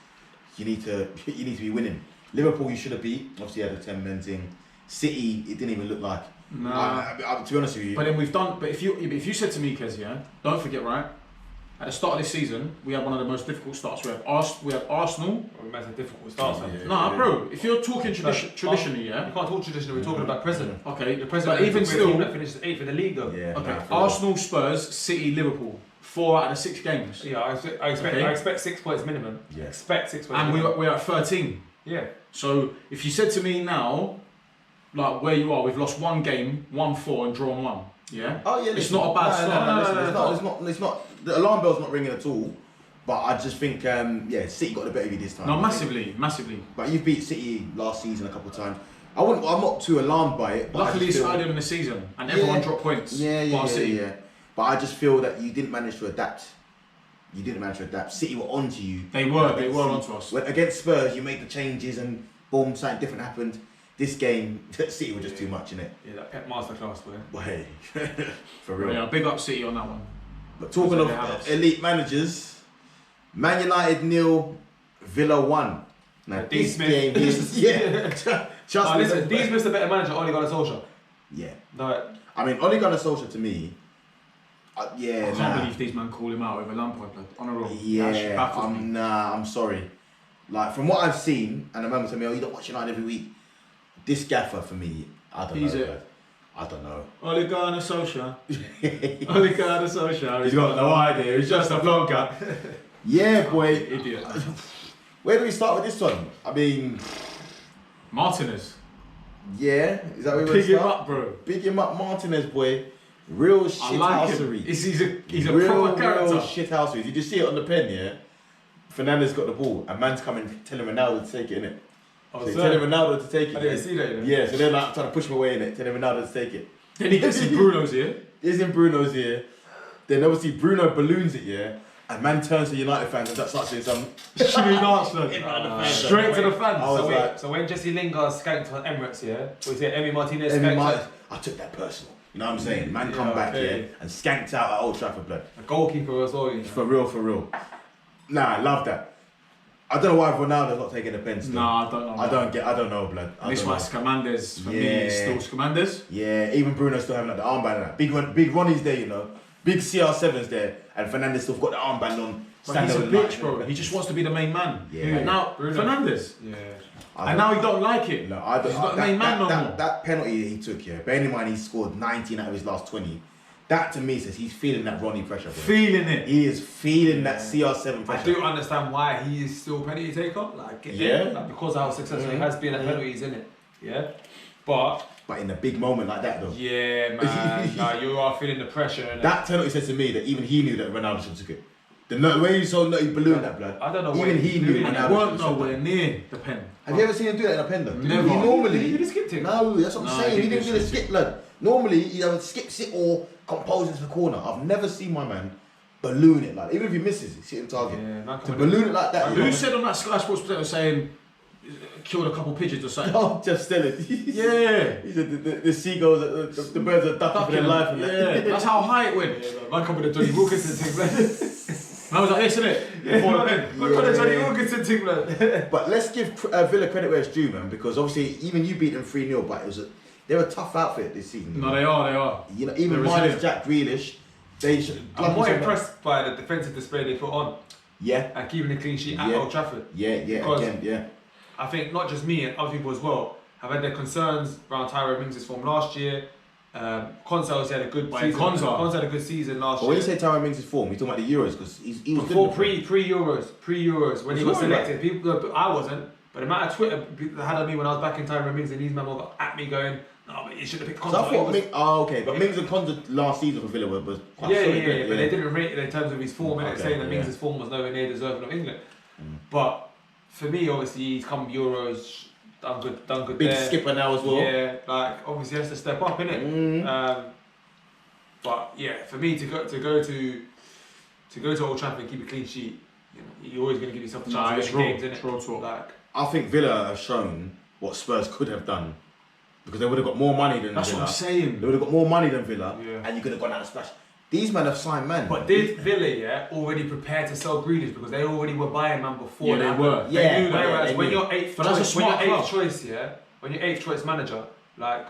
you need to be winning. Liverpool you should have beat. Obviously, had a 10-man thing. City, it didn't even look like.
Nah.
To be honest with you.
But then we've done. But if you said to me, Kez, don't forget, right? At the start of this season, we had one of the most difficult starts. We have Arsenal.
We had a difficult start.
Nah, bro. If you're talking traditionally,
you can't talk traditionally. We're talking about present.
Okay,
the present.
But even still,
that finished 8th in the league, though.
Yeah.
Okay. Arsenal, Spurs, City, Liverpool. 4 out of 6 games.
Yeah, I expect 6 points minimum.
Yeah.
Expect 6 points.
And
minimum.
we're at 13.
Yeah.
So if you said to me now, like where you are, we've lost 1 game, 1-4, and drawn 1. Yeah.
Oh yeah.
It's not a bad start.
No, it's not. The alarm bell's not ringing at all. But I just think, City got the better of you this time.
No, massively.
But you've beat City last season a couple of times. I'm not too alarmed by it. But
luckily, it's earlier in the season, and everyone dropped points.
Yeah. But I just feel that you didn't manage to adapt. City were onto you.
They were onto us.
Against Spurs, you made the changes and boom, something different happened. This game, City were just too much in it.
Yeah, that Pep masterclass, boy.
But hey, for real.
Yeah, big up City on that one.
But talking of elite managers, Man United 0, Villa 1. Now this game is
listen, Dean Smith's a better manager. Ole Gunnar Solskjaer.
Yeah.
No.
I mean, Ole Gunnar Solskjaer to me, Yeah,
I can't believe these man call him out over Lampard, blood. On a roll.
Yeah, I'm sorry. Like, from what I've seen, and I remember telling me, oh, you don't watch United every week. This gaffer, for me, I don't know. I don't know.
Ole Gunnar Solskjaer. Ole Gunnar Solskjaer.
He's got no idea. He's just a vlogger. Yeah, boy.
Idiot.
Where do we start with this one? I mean...
Martinez.
Yeah, is that where we're
Big him up, bro.
Big him up, Martinez, boy. Real shithousery.
He's a proper character.
Real shithousery. Did you see it on the pen, yeah? Fernandes got the ball, and man's coming telling Ronaldo to take it, innit?
Oh,
so telling Ronaldo to take it.
I didn't see that, you know?
Yeah, so they're like trying to push him away, innit? Telling Ronaldo to take it.
Then he gets in Bruno's ear.
He's in Bruno's ear. Then obviously Bruno balloons it, yeah? And man turns to United fans and starts doing some
shimmy dance, straight to the fans.
So when Jesse Lingard skanked on Emirates, yeah? Or is it Emi Martinez skanked?
I took that personal. You know what I'm saying? Man come back here and skanked out at Old Trafford, blood.
A goalkeeper as well, you know?
For real. Nah, I love that. I don't know why Ronaldo's not taking the pen still.
Nah, I don't know.
I don't know, blood.
This one, Scamandes, for me, is still Scamandes.
Yeah, even Bruno's still having like the armband and that. Big Ronnie's there, you know. Big CR7's there, and Fernandes still got the armband on.
But he's a bitch, bro. He just wants to be the main man.
Yeah.
And now, Fernandes.
Yeah.
And now he don't like it.
No, I don't.
He's not the main man no more.
That penalty he took, yeah. Bearing in mind he scored 19 out of his last 20. That to me says he's feeling that Ronnie pressure, bro.
Feeling it.
He is feeling that CR7 pressure.
I do understand why he is still penalty taker. Like, because of how successful he has been at penalties, innit? Yeah. But
in a big moment like that, though.
Yeah, man. Nah, you are feeling the pressure. Innit?
That penalty says to me that even he knew that Ronaldo should have took it. The way you saw nutty balloon that, blood.
I don't know.
Even he knew.
And he weren't nowhere near the pen.
Have you ever seen him do that in a pen, though?
Never.
He normally.
He did a skip tick.
No, that's what I'm saying. He didn't do the skip, blood. Normally, he either skip, sit, or compose into the corner. I've never seen my man balloon it like. Even if he misses, he's hitting target.
Yeah,
to balloon it like that.
Who said on that Sky Sports presenter saying killed a couple pigeons or something?
Oh, just tell it.
Yeah.
He said the seagulls, the birds are ducking for their life. And
yeah, that's how high it went.
Man, come with the Johnny Wilkinson thing, man.
I was like, isn't it? Before the pen.
Look at the Johnny Wilkinson thing, man.
But let's give Villa credit where it's due, man, because obviously even you beat them 3-0, but they're a tough outfit this season.
No, they are.
You know, even minus Jack Grealish, they should.
I'm more impressed by the defensive display they put on.
Yeah.
And keeping a clean sheet at Old Trafford.
Yeah.
I think not just me and other people as well have had their concerns around Tyrone Mings' form last year. Consa had a good season. Consa had a good season last year.
When you say Tyrone Mings' form, you're talking about the Euros because he was
before
good.
Pre-Euros when he got selected. People, I wasn't, but the amount of Twitter people had on me when I was back in Tyrone Mings and these men got at me going, no, but you should have picked Consa.
So I thought but Mings and Consa last season for Villa was quite
solid. But they didn't rate it in terms of his form, saying that Mings' form was nowhere near deserving of England. But for me, obviously, he's come Euros. Done good
Big
there.
skipper now as well.
Yeah, like obviously he has to step up, innit? But yeah, for me to go to Old Trafford and keep a clean sheet, you know, you're always going to give yourself the chance to win games, innit? Like,
I think Villa have shown what Spurs could have done because they would have got more money than Villa.
That's what I'm saying.
They would have got more money than Villa, and you could have gone out and splash. These men have signed man.
But did Villa already prepare to sell Grealish because they already were buying man before?
Yeah, they were.
They knew that. Whereas when you're eighth choice manager, like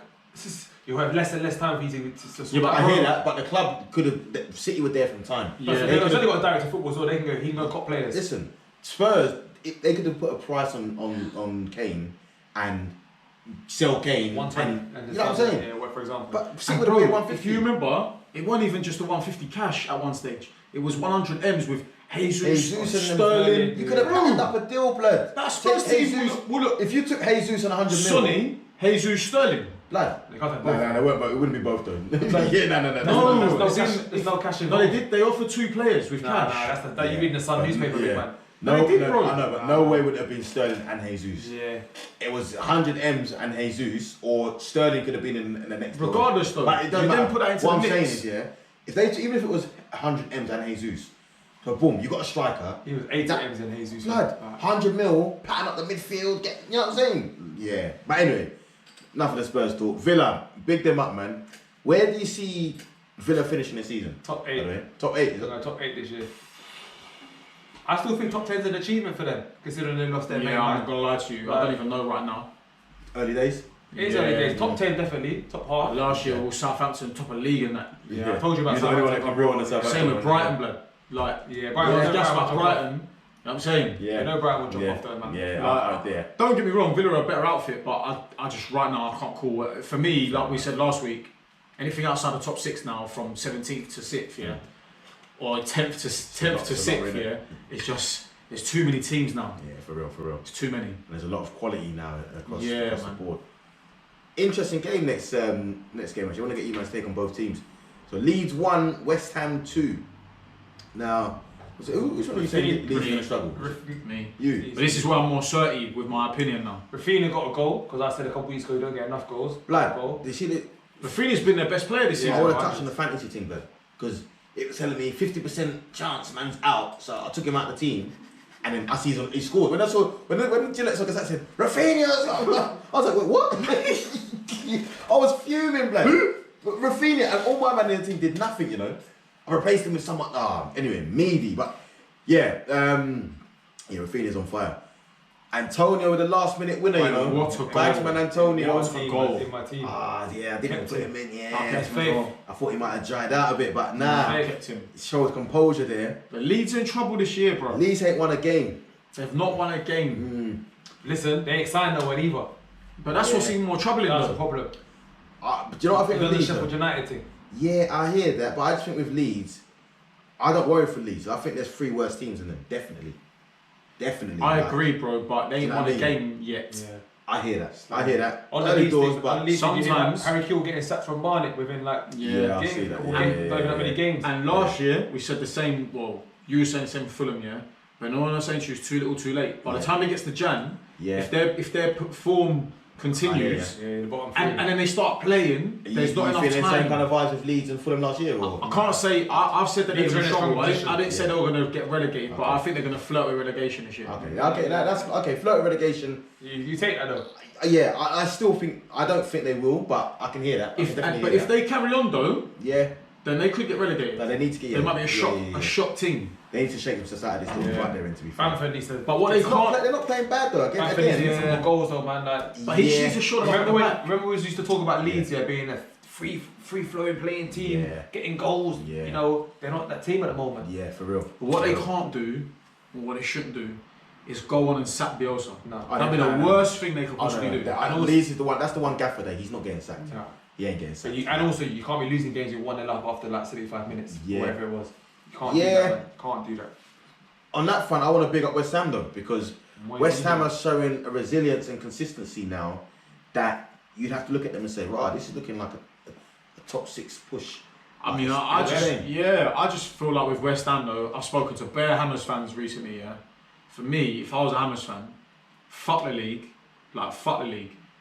you have less and less time for you to
but I hear that. But the club could have. City were there from time.
Yeah, they've only got a director of football, so they can go. He can go cop players.
Listen, Spurs. If they could have put a price on Kane and sell Kane.
110.
You know what I'm saying?
Yeah, for example.
But City would have paid 150.
If you remember, it wasn't even just the 150 cash at one stage. It was 100 M's with Jesus and Sterling.
You could have packed up a deal, blood.
That's supposed to be.
Well, look, if you took Jesus and 100 million.
Sonny, Jesus, Sterling.
Blood.
They can't have both.
No, they weren't, but it wouldn't be both though.
There's no cash involved.
No, they offered 2 players with cash.
Nah, you read in the Sun newspaper, big man.
No, I know, but no way would it have been Sterling and Jesus.
Yeah.
It was 100 M's and Jesus, or Sterling could have been in the next.
Regardless, though,
but it doesn't matter.
Then put that into
what
the
I'm
mix.
saying is, even if it was 100 M's and Jesus, so boom, you got a striker.
He was 80 M's and Jesus.
Blood, 100 mil, patting up the midfield, you know what I'm saying? Yeah. But anyway, enough of the Spurs talk. Villa, big them up, man. Where do you see Villa finishing the season?
Top 8.
Top 8, is it?
No, top 8 this year. I still think top 10's an achievement for them, considering they lost their main man.
I'm not gonna lie to you. I don't even know right now.
Early days?
It is early days. Top 10 definitely. Top half.
Last year, was Southampton top of league and that.
Yeah, I told you about
He's the only one that
Southampton.
can real on the Southampton.
Same with Brighton, blood. Like,
Yeah,
Brighton. That's about Brighton. You know what I'm saying?
You know Brighton will drop off though, man.
Yeah.
Don't get me wrong, Villa are a better outfit, but I just right now I can't call it. For me, like we said last week, anything outside the top 6 now, from 17th to 6th, yeah, or 10th to 6th, yeah, it's just there's too many teams now.
Yeah, for real.
It's too many.
And there's a lot of quality now across the board. Interesting game next game. Actually, I want to get you guys' take on both teams. So Leeds 1, West Ham 2. Now, which one are you saying Leeds are going to struggle?
Me.
You.
But this is where I'm more certain with my opinion now.
Rafinha got a goal because I said a couple weeks ago you don't get enough goals.
Blood. Did you see that?
Rafinha's been their best player this season.
I want to touch on the fantasy team, blood, because it was telling me 50% chance man's out, so I took him out of the team. And then I see he scored. When Gillette saw that said Rafinha, I was like, wait, what? I was fuming, blood. Rafinha and all my man in the team did nothing, you know. I replaced him with someone. Anyway, Meaty, but yeah, Rafinha's on fire. Antonio with the last minute winner, you know.
What a goal.
Bagsman Antonio.
What a goal.
In my team.
I didn't put him in. Yeah,
faith.
I thought he might have dried out a bit, but nah.
I kept him.
Showed composure there.
But Leeds are in trouble this year, bro.
Leeds ain't won a game.
They've not won a game.
Listen, they ain't signed no one either.
But that's what's even more troubling.
That's
though.
the problem.
Do you know what I think with
The
Leeds?
Sheffield United thing.
Yeah, I hear that, but I just think with Leeds, I don't worry for Leeds. I think there's 3 worse teams than them, definitely.
I agree, bro, but they ain't won a
mean?
game yet.
Yeah.
I hear that.
On the
Early
Leeds
doors,
thing,
but
on the Leeds thing, you hear, like,
sometimes-
Harry Kewell getting sacked from Barnet within like
Yeah, I see that.
not even that many games.
And last year, we said the same, well, you were saying the same for Fulham, yeah? But no one was saying she was too little too late. By the time it gets to Jan, if their form continues,
the bottom 3.
and then they start playing, there's not enough
You feel the same
time.
kind of vibes with Leeds and Fulham last year? Or?
I can't say, I've said that they're
Leeds
going
are
to
in a strong
struggle.
position.
I didn't say they were going to get relegated, but I think they're going to flirt with relegation this year.
Okay, that's okay. Float relegation.
You take that though.
Yeah, I still think I don't think they will, but I can hear that.
If they carry on though, then they could get relegated.
No, they need to get.
They might be a shock team.
They need to shake them society still right there in to be fair.
Bamford needs to.
But what they can't.
They're not playing bad though.
Bamford needs to get some more goals though, man. Like,
But he needs to show them
remember
back.
when we used to talk about Leeds being a free flowing playing team, getting goals.
Yeah.
You know, they're not that team at the moment.
Yeah, for real.
But what they can't do, or what they shouldn't do, is go on and sack Bielsa.
No.
That'd be the worst thing they could possibly do.
And Leeds is the one. That's the one gaffer there. He's not getting sacked.
No.
He ain't getting sacked.
And also, you can't be losing games with 1-0 up after like 75 minutes,
Yeah.
whatever it was. You can't do that, man. Can't do that.
On that front, I want to big up West Ham though, because West Ham are showing a resilience and consistency now that you'd have to look at them and say, right, this is looking like a top 6 push.
I mean, I just feel like with West Ham though, I've spoken to bare Hammers fans recently, yeah. For me, if I was a Hammers fan, fuck the league.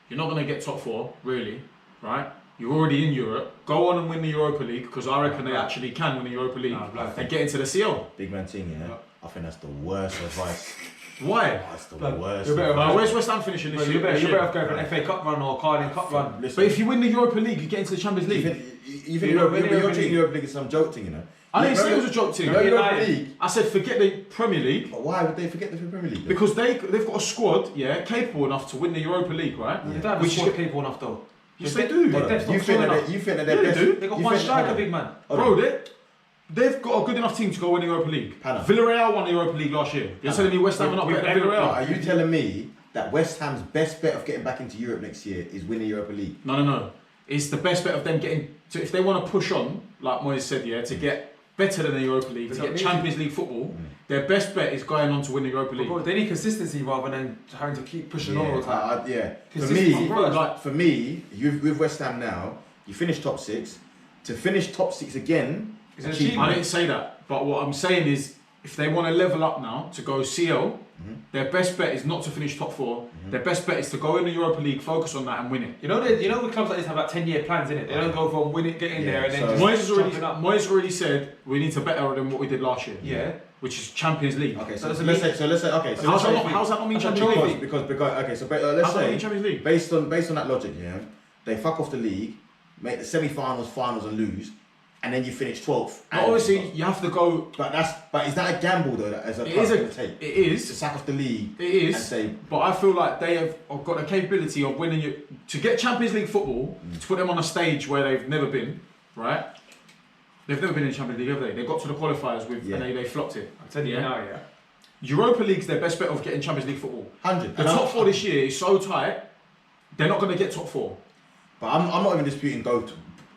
You're not going to get top 4, really, right? You're already in Europe. Go on and win the Europa League, because I reckon they actually can win the Europa League and get into the CL.
Big man team, yeah. I think that's the worst advice.
Why?
That's the worst.
Where's West Ham finishing this year?
You better go for an FA Cup run or a Carling Cup run.
But if you win the Europa League, you get into the Champions League.
You think you're treating Europa League as some joke thing, you know?
I didn't say it was a joke team.
Europa League.
I said forget the Premier League.
But why would they forget the Premier League?
Because they've got a squad, capable enough to win the Europa League, right?
They don't have a squad capable enough though.
Yes, they do.
You think that they're best?
do.
They got one striker, big man.
Bro, they've got a good enough team to go win the Europa League. Villarreal won the Europa League last year. You're telling me West Ham are not better than Villarreal?
Are you telling me that West Ham's best bet of getting back into Europe next year is winning Europa League?
No. It's the best bet of them getting to, if they want to push on, like Moyes said, to get better than the Europa League, to get Champions League football, their best bet is going on to win the Europa League.
Bro, they need consistency rather than having to keep pushing on all the time.
For me, with West Ham now, you finish top 6. To finish top 6 again,
I didn't say that, but what I'm saying is, if they want to level up now to go CL, their best bet is not to finish top 4. Their best bet is to go in the Europa League, focus on that, and win it.
You know with clubs like this have like 10-year plans in it. They don't go from win it, get in there, and then just
Moyes already said we need to better than what we did last year.
Yeah.
Which is Champions League.
Okay, so let's say
how's that not mean Champions League?
Because let's say
Champions League?
based on that logic, they fuck off the league, make the semi-finals, finals, and lose. and then you finish 12th.
But obviously, you have to go.
But is that a gamble though? That as a
It
club
is
going to take?
It is.
To sack off the league.
It is.
And say,
but I feel like they have got the capability of winning you to get Champions League football, to put them on a stage where they've never been, right? They've never been in Champions League, have they? They got to the qualifiers and they flopped it.
I'm telling you now, yeah.
Europa League's their best bet of getting Champions League football.
100.
The top four this year is so tight, they're not going to get top four.
But I'm not even disputing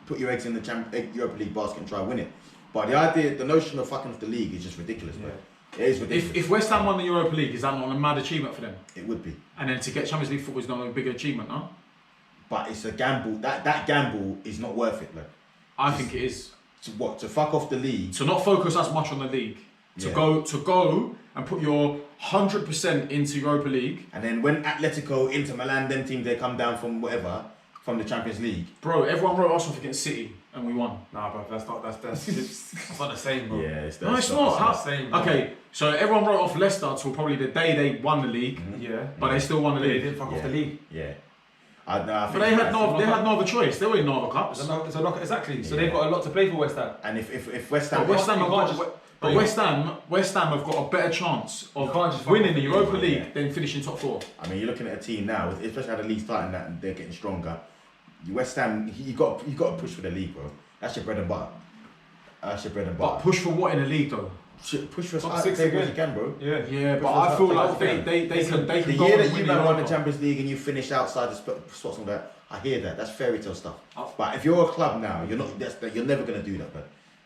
put your eggs in the Europa League basket and try and win it. But the notion of fucking off the league is just ridiculous, man. It is ridiculous.
If West Ham won the Europa League, is that not a mad achievement for them?
It would be.
And then to get Champions League football is not a bigger achievement, no?
But it's a gamble. That gamble is not worth it, like.
I think it is.
To fuck off the league?
To not focus as much on the league. To go and put your 100% into Europa League.
And then when Atletico, Inter Milan, them teams, they come down from the Champions League.
Bro, everyone wrote us off against City and we won.
Nah, bro, that's not the same, bro.
Yeah, it's
not.
It's not the same, bro.
Okay, so everyone wrote off Leicester till probably the day they won the league.
Yeah.
But they still won the
They
league.
didn't fuck off the league.
Yeah.
But they had no other choice. They were in no other cups.
Exactly. So they've got a lot to play for West Ham.
And if West Ham...
But West Ham have got a better chance of winning the Europa League than finishing top four.
I mean, you're looking at a team now, especially how the league's starting that and they're getting stronger. West Ham, you got to push for the league, bro. That's your bread and butter.
But push for what in the league, though?
Push for as
Top
high
six
as
again.
you can, bro.
Yeah, but I feel like they can
The
go
year
and
that
win
you
the
won the
Europa.
Champions League and you finished outside the spots and all that, I hear that. That's fairy tale stuff. But if you're a club now, you're never gonna do that, man.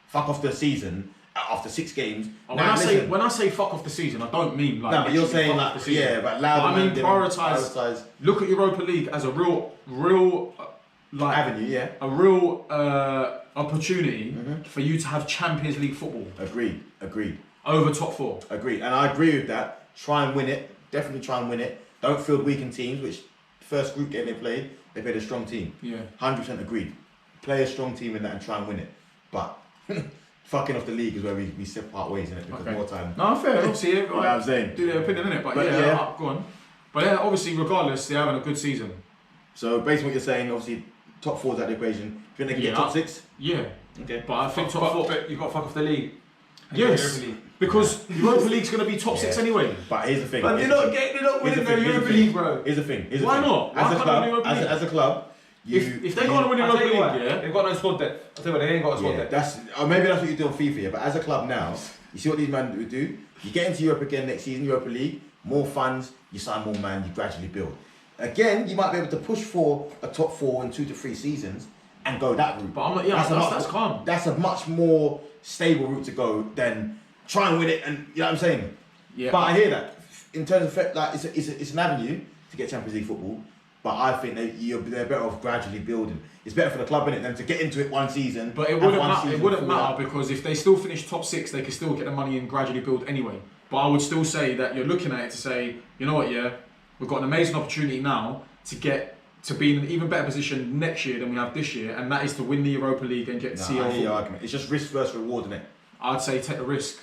Fuck off the season after 6 games.
When I say fuck off the season, I don't mean like.
No, but you're saying
fuck
like
off the season.
but loud.
I mean prioritize. Look at Europa League as a real like
avenue, yeah.
A real opportunity for you to have Champions League football.
Agreed.
Over top 4.
Agreed. And I agree with that. Try and win it. Definitely try and win it. Don't field weakened teams, which first group game they played a strong team.
Yeah.
100% agreed. Play a strong team in that and try and win it. But fucking off the league is where we part ways in it because more time.
No, fair. Obviously,
you know what I'm saying?
Do their opinion in it, but go on. But obviously, regardless, they're having a good season.
So based on what you're saying, obviously top 4's out of the equation. Do you think they can get top 6?
Yeah.
Okay.
But I think top 4.
But you've got to fuck off the league.
Yes. Because Europa League's going to be top 6 anyway.
But here's the thing.
But they're not winning the Europa League, bro.
Here's the thing.
Why not?
As a club,
if they're going to win the Europa League,
they've got no squad depth. I'll tell you what, they ain't got a squad depth.
Maybe that's what you do on FIFA, yeah. But as a club now, you see what these men would do. You get into Europe again next season, Europa League, more funds, you sign more man, you gradually build. Again, you might be able to push for a top 4 in 2 to 3 seasons and go that route.
But that's calm.
That's a much more stable route to go than try and win it, and you know what I'm saying.
Yeah.
But I hear that in terms of like it's an avenue to get Champions League football. But I think they're better off gradually building. It's better for the club, innit, than to get into it one season.
But it wouldn't matter because if they still finish top 6, they can still get the money and gradually build anyway. But I would still say that you're looking at it to say, you know what, we've got an amazing opportunity now to be in an even better position next year than we have this year, and that is to win the Europa League and get CL.
I hear your argument. It's just risk versus reward, innit?
I'd say take the risk.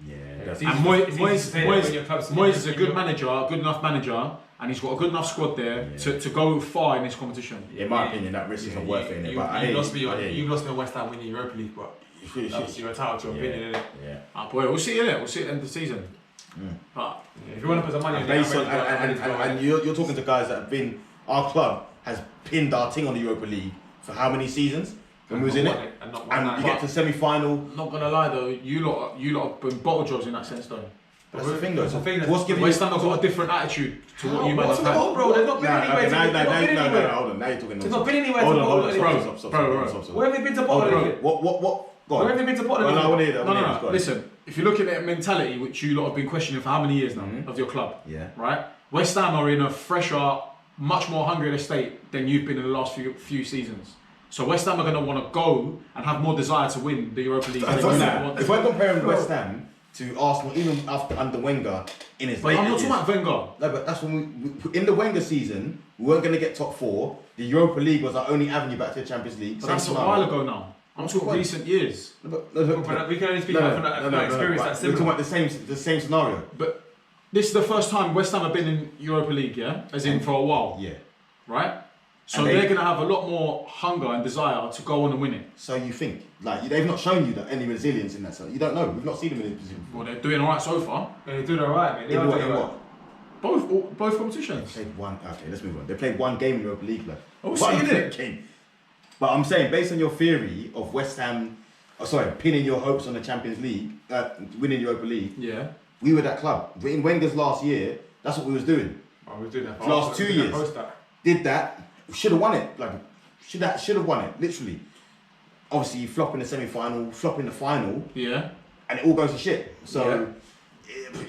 Yeah.
And Moyes is a good manager, a good enough manager, and he's got a good enough squad there to go far in this competition.
In my opinion, that risk isn't worth it, innit?
You've lost me on West Ham winning the Europa League, but you're entitled to your opinion, innit?
Yeah. Boy, we'll see, innit? We'll see at the end of the season. But
if you want to put some money on
and you're talking to guys that have been, our club has pinned our thing on the Europa League for how many seasons? When we was in it, and you get to semi-final.
Not gonna lie though, you lot have been bottle jobs in that sense though.
That's the thing though.
What's giving West Ham have got a different attitude to what you might have had?
Bro, they've not been anywhere.
Hold on, now you're talking.
They've not been anywhere.
Stop.
Where have they been to bottle it?
What? Go on.
Where have they been to bottle it?
No. Listen, if you're looking at mentality, which you lot have been questioning for how many years now of your club, right? West Ham are in a fresher, much more hungrier state than you've been in the last few seasons. So West Ham are going to want to go and have more desire to win the Europa League.
If we're comparing West Ham to Arsenal, even after under Wenger in his
later years. I'm not talking about Wenger.
No, but that's when we in the Wenger season, we weren't going to get top 4. The Europa League was our only avenue back to the Champions League.
But that's a while ago now. I'm talking recent years.
We can only speak about experience that's similar.
We're talking about the same scenario.
But this is the first time West Ham have been in Europa League, as in for a while.
Yeah.
Right? So they're going to have a lot more hunger and desire to go on and win it.
So you think, like, they've not shown you that any resilience in that sense. You don't know. We've not seen them in this position.
Well, they're doing alright so far.
Yeah, they're doing alright, mate. They
In
are
what?
doing
In
alright.
what?
Both
They
competitions.
played one. Okay, let's move on. They played one game in the Europa League, like.
Oh,
One
seeing it.
game. But I'm saying, based on your theory of West Ham, pinning your hopes on the Champions League, winning Europa League,
Yeah.
we were that club. In Wenger's last year, that's what we was doing.
Oh, we're doing that.
For last 2 years.
Post that.
Did that, should have won it. Like, should have won it, literally. Obviously, you flop in the semi-final, flop in the final,
Yeah.
and it all goes to shit. So,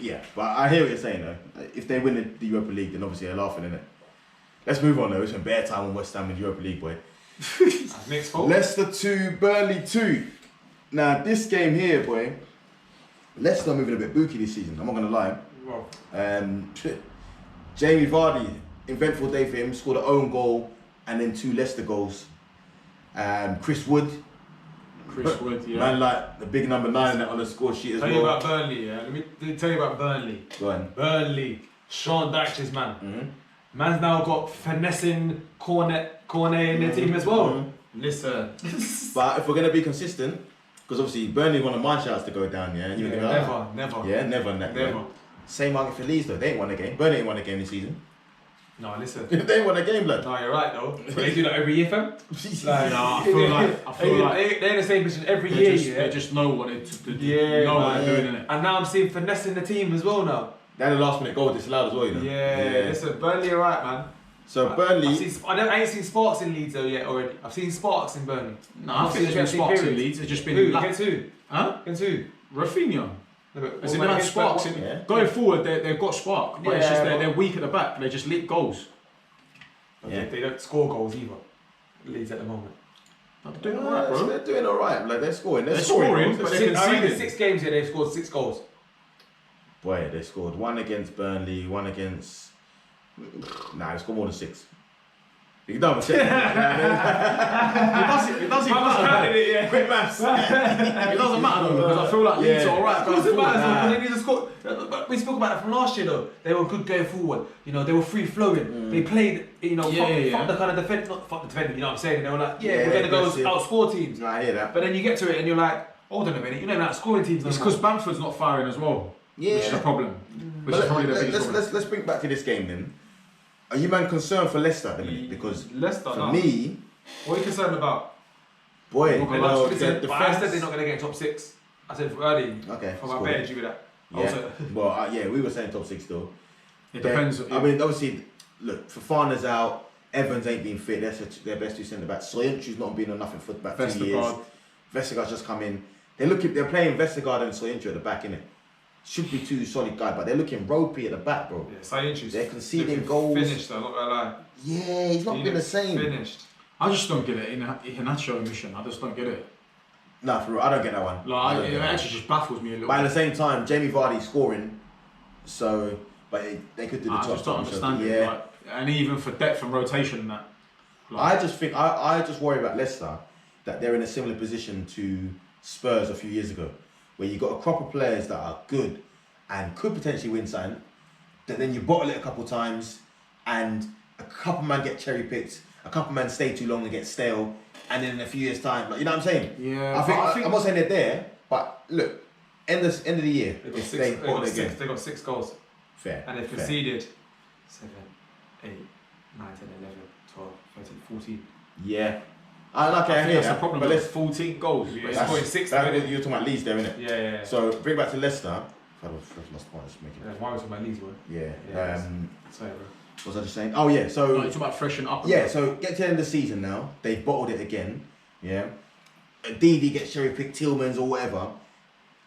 yeah. But I hear what you're saying, though. If they win the Europa League, then obviously they're laughing, innit? Let's move on, though. It's a bare time on West Ham in the Europa League, boy.
Mixed fault.
Leicester 2, Burnley 2. Now, this game here, boy, Leicester moving a bit booky this season, I'm not going to lie.
Well,
Jamie Vardy, eventful day for him, scored an own goal and then 2 Leicester goals. Chris Wood,
Yeah.
man, like the big number 9 on the score sheet as
tell
well.
you about Burnley, yeah. Let me tell you about Burnley.
Go on.
Burnley, Sean Dyche's man.
Mm-hmm.
Man's now got finessing cornet in their team as well.
Mm-hmm.
Listen,
But if we're going to be consistent, because obviously Burnley one of my shouts to go down, yeah? You're gonna go,
never.
Yeah, never in that
Never.
game. Same argument for Leeds though, they ain't won a game. Burnley ain't won a game this season.
No, listen.
They ain't won a game, blood.
No, you're right though. But they do that every year, fam. Like,
No, I feel like
they're in the same position every
they
year.
just,
Yeah.
they just know what they
Yeah,
know what
man.
they're doing in it.
And now I'm seeing finessing the team as well now.
They had a last minute goal disallowed as well, you know.
Yeah. Listen, Burnley are right, man.
So Burnley,
I ain't seen sparks in Leeds though yet already. I've seen sparks in Burnley.
No, I think there's been sparks in Leeds. It's just been
Against who?
Huh?
Against who?
Rafinha.
No, but
As in
what
they had
against
sparks
Burnley?
in
Yeah.
going forward. They've got spark, but it's
Yeah,
just
but-
they're weak at the back. They just leak goals.
Yeah.
They don't score goals either. Leeds at the moment.
They're doing alright, bro.
They're doing alright. Like they're scoring.
They're scoring, but they're
I reckon
conceding.
6 games here they've scored 6 goals.
Boy, they scored one against Burnley, one against. Nah, they scored more than 6. You don't check.
It doesn't matter.
Quick maths.
It doesn't matter though, because I feel like Leeds
Yeah.
are alright
Of
going
course it
forward.
matters,
Nah.
but they need to score. But we spoke about it from last year though. They were good going forward. You know, they were free flowing. They played, you know, fuck the kind of defense, not fuck the defender, you know what I'm saying? They were like,
Yeah,
we're going to go
aggressive.
outscore teams.
Nah, I hear that.
But then you get to it and you're like, hold on a minute, you're not even outscoring teams no
It's
more.
because Bamford's not firing as well, which is a problem. Which is
But
probably the biggest problem.
let's bring back to this game then. Are you man concerned for Leicester at the minute? Because
Leicester,
for
no.
me,
What are you concerned about?
boy,
Well,
They're
well,
not- listen,
the
but I said
defense.
they're not going to get top 6. I said early.
Okay,
From my
score.
bench, you with that.
Yeah.
Also,
Well, yeah, we were saying top 6 though.
It depends.
I mean, obviously, look, Fofana's out. Evans ain't been fit. That's their best 2 centre backs. Soyuncu's not been on nothing for about 2 years.
Vestergaard.
Vestergaard's just come in. They're playing Vestergaard and Soyuncu at the back, innit? Should be 2 solid guys, but they're looking ropey at the back, bro.
yeah, Sayinchu's
They're conceding
looking
goals.
Finished though, not going to lie.
Yeah, he's not
He
been the
looks
same.
Finished.
I just don't get it. In Iheanacho mission, I just don't get it.
Nah, for real, I don't get that one. I
Like,
don't
it
get that
actually just baffles me a little
But at
bit.
the same time, Jamie Vardy scoring, so they could do the
I
job.
just don't understand
Yeah,
it. Like, and even for depth and rotation and that. Like,
I just think I just worry about Leicester that they're in a similar position to Spurs a few years ago, where you got a crop of players that are good and could potentially win something, that then you bottle it a couple times, and a couple man get cherry picked, a couple man stay too long and get stale, and then in a few years time, like, you know what I'm saying?
Yeah,
I think I'm not saying they're there, but look, end of the year,
They got
if
6,
they
they
bottle
got
it again,
6, they got 6 goals.
fair.
And they've
fair.
conceded 7, 8, 9, 10, 11, 12, 13, 14.
Yeah. I
I
hear
think that's
that,
the problem.
but
But
let's.
14 goals.
Yeah,
That's-
scoring 6
You're talking about Leeds there, innit?
Yeah.
So bring back to Leicester. I've lost points.
Yeah, why was it my Leeds, bro?
Yeah.
Yeah, Sorry, bro.
What was I just saying? Oh yeah.
No,
So
you're talking about freshen up.
yeah. So get to the end of the season now. They've bottled it again. Yeah. DD gets cherry picked, Tillmans or whatever,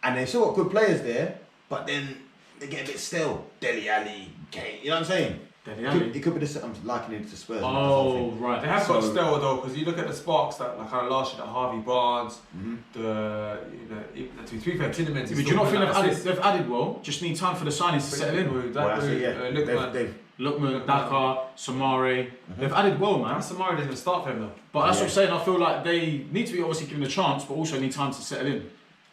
and they've still got good players there. But then they get a bit stale. Dele Alli, Kane. You know what I'm saying?
Dele Alli.
It could be the same. I'm likening it to Spurs.
Oh, right.
They have got
So-
stale though, because you look at the sparks that, like kind of last year, that Harvey Barnes,
Mhm.
to be fair, Tielemans.
But do you not think they've added well? Just need time for the signings to settle in.
Well, that's it, yeah.
Lookman.
They've
Lookman, Dakar, Samari. They've added well, man.
Samari doesn't start for him though.
But that's what I'm
Yeah.
saying. I feel like they need to be obviously given a chance, but also need time to settle in.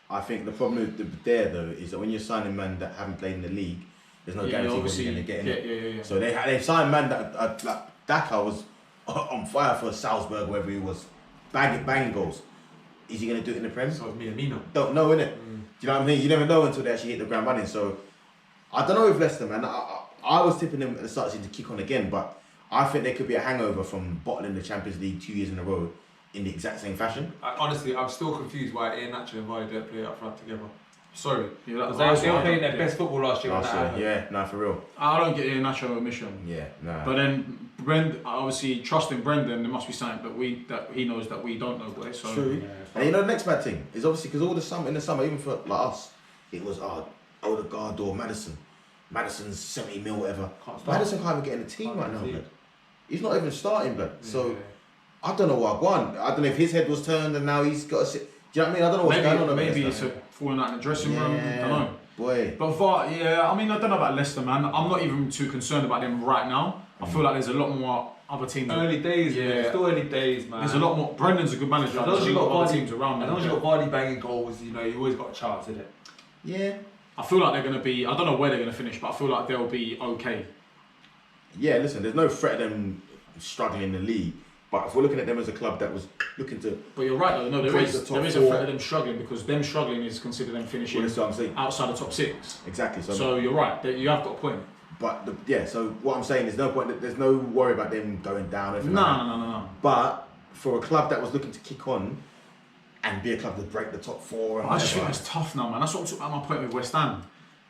I think the problem there though is that when you're signing men that haven't played in the league, there's no guarantee what you're going to get in it.
Yeah.
So they've signed man that like Dakar was on fire for Salzburg, wherever he was, banging goals. Is he going to do it in the Prem?
So it's Minamino.
Don't know, innit? Do you know what I mean? You never know until they actually hit the ground running. So I don't know with Leicester, man. I was tipping them at the start of the season to kick on again, but I think there could be a hangover from bottling the Champions League 2 years in a row in the exact same fashion.
Honestly, I'm still confused why Iheanacho and Vardy don't play up front together. Sorry.
Yeah,
Because they were playing their best football last year.
For real.
I don't get Iheanacho omission.
Yeah, nah.
But then obviously trusting Brendan, there must be something that he knows that we don't know, boy. So
True. And you know the next bad thing is obviously because in the summer, even for like us, it was Odegaard or Madison's 70 mil, whatever. Madison can't even get in the team right now, blood. He's not even starting, blood. So I don't know what I want. I don't know if his head was turned and now he's got to sit. Do you know what I mean? I don't know what's going on.
Maybe it's falling out in the dressing room. I don't know.
Boy.
But I mean, I don't know about Leicester, man. I'm not even too concerned about them right now. I feel like there's a lot more other teams.
Early days, man. Still early days, man.
There's a lot more. Brendan's a good manager.
As long as you've got
other teams around.
As long as you've got Vardy banging goals, you always got a chance, innit?
Yeah.
I feel like they're going to be. I don't know where they're going to finish, but I feel like they'll be okay.
Yeah, listen, there's no threat of them struggling in the league. But if we're looking at them as a club that was looking to...
But you're right though, no, there is a
four.
threat of them struggling because them struggling is considered them finishing outside the top 6.
Exactly.
So you're right, you have got a point.
But so what I'm saying is there's no worry about them going down.
No.
But for a club that was looking to kick on and be a club to break the top 4...
I just think that's tough now, man. That's what I'm talking about my point with West Ham.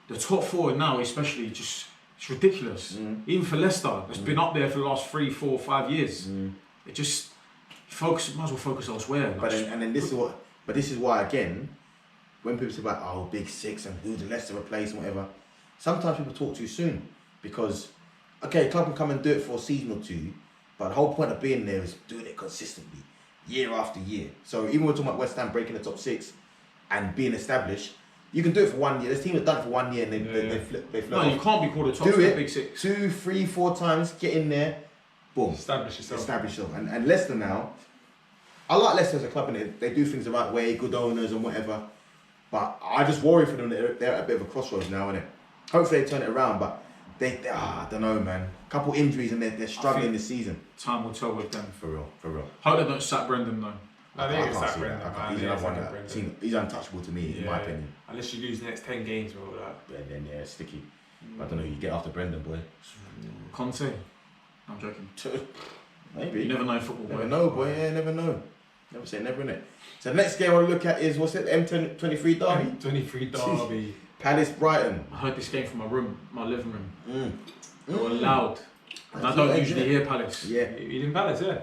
The top 4 now especially it's ridiculous. Even for Leicester, it's been up there for the last 3, 4, 5 years. It just might as well focus elsewhere.
But this is why again, when people say about Big 6 and who the Leicester replace and whatever, sometimes people talk too soon because a club can come and do it for a season or two, but the whole point of being there is doing it consistently, year after year. So even when we're talking about West Ham breaking the top 6 and being established, you can do it for 1 year. This team have done it for 1 year and they flip.
No, you can't be called a top Big 6.
2, 3, 4 times, get in there. Boom.
Establish yourself.
And Leicester now, I like Leicester as a club and they do things the right way, good owners and whatever. But I just worry for them that they're at a bit of a crossroads now, innit? Hopefully they turn it around, but I don't know, man. Couple injuries and they're struggling this season.
Time will tell with them.
For real.
Hope they don't sack Brendan though.
I think it's sack Brendan.
He's another one that he's untouchable to me, in my opinion.
Unless you lose the next 10 games or all that.
Then it's sticky. I don't know who you get after Brendan, boy.
Conte. I'm joking.
Maybe.
You never know football.
Never know, boy. Yeah, never know. Never say never, innit? So the next game I want to look at is, what's it? M23 Derby?
M23 Derby.
Palace Brighton.
I heard this game from my living room. They were loud. And I don't usually hear Palace.
Yeah.
You live in Palace, yeah?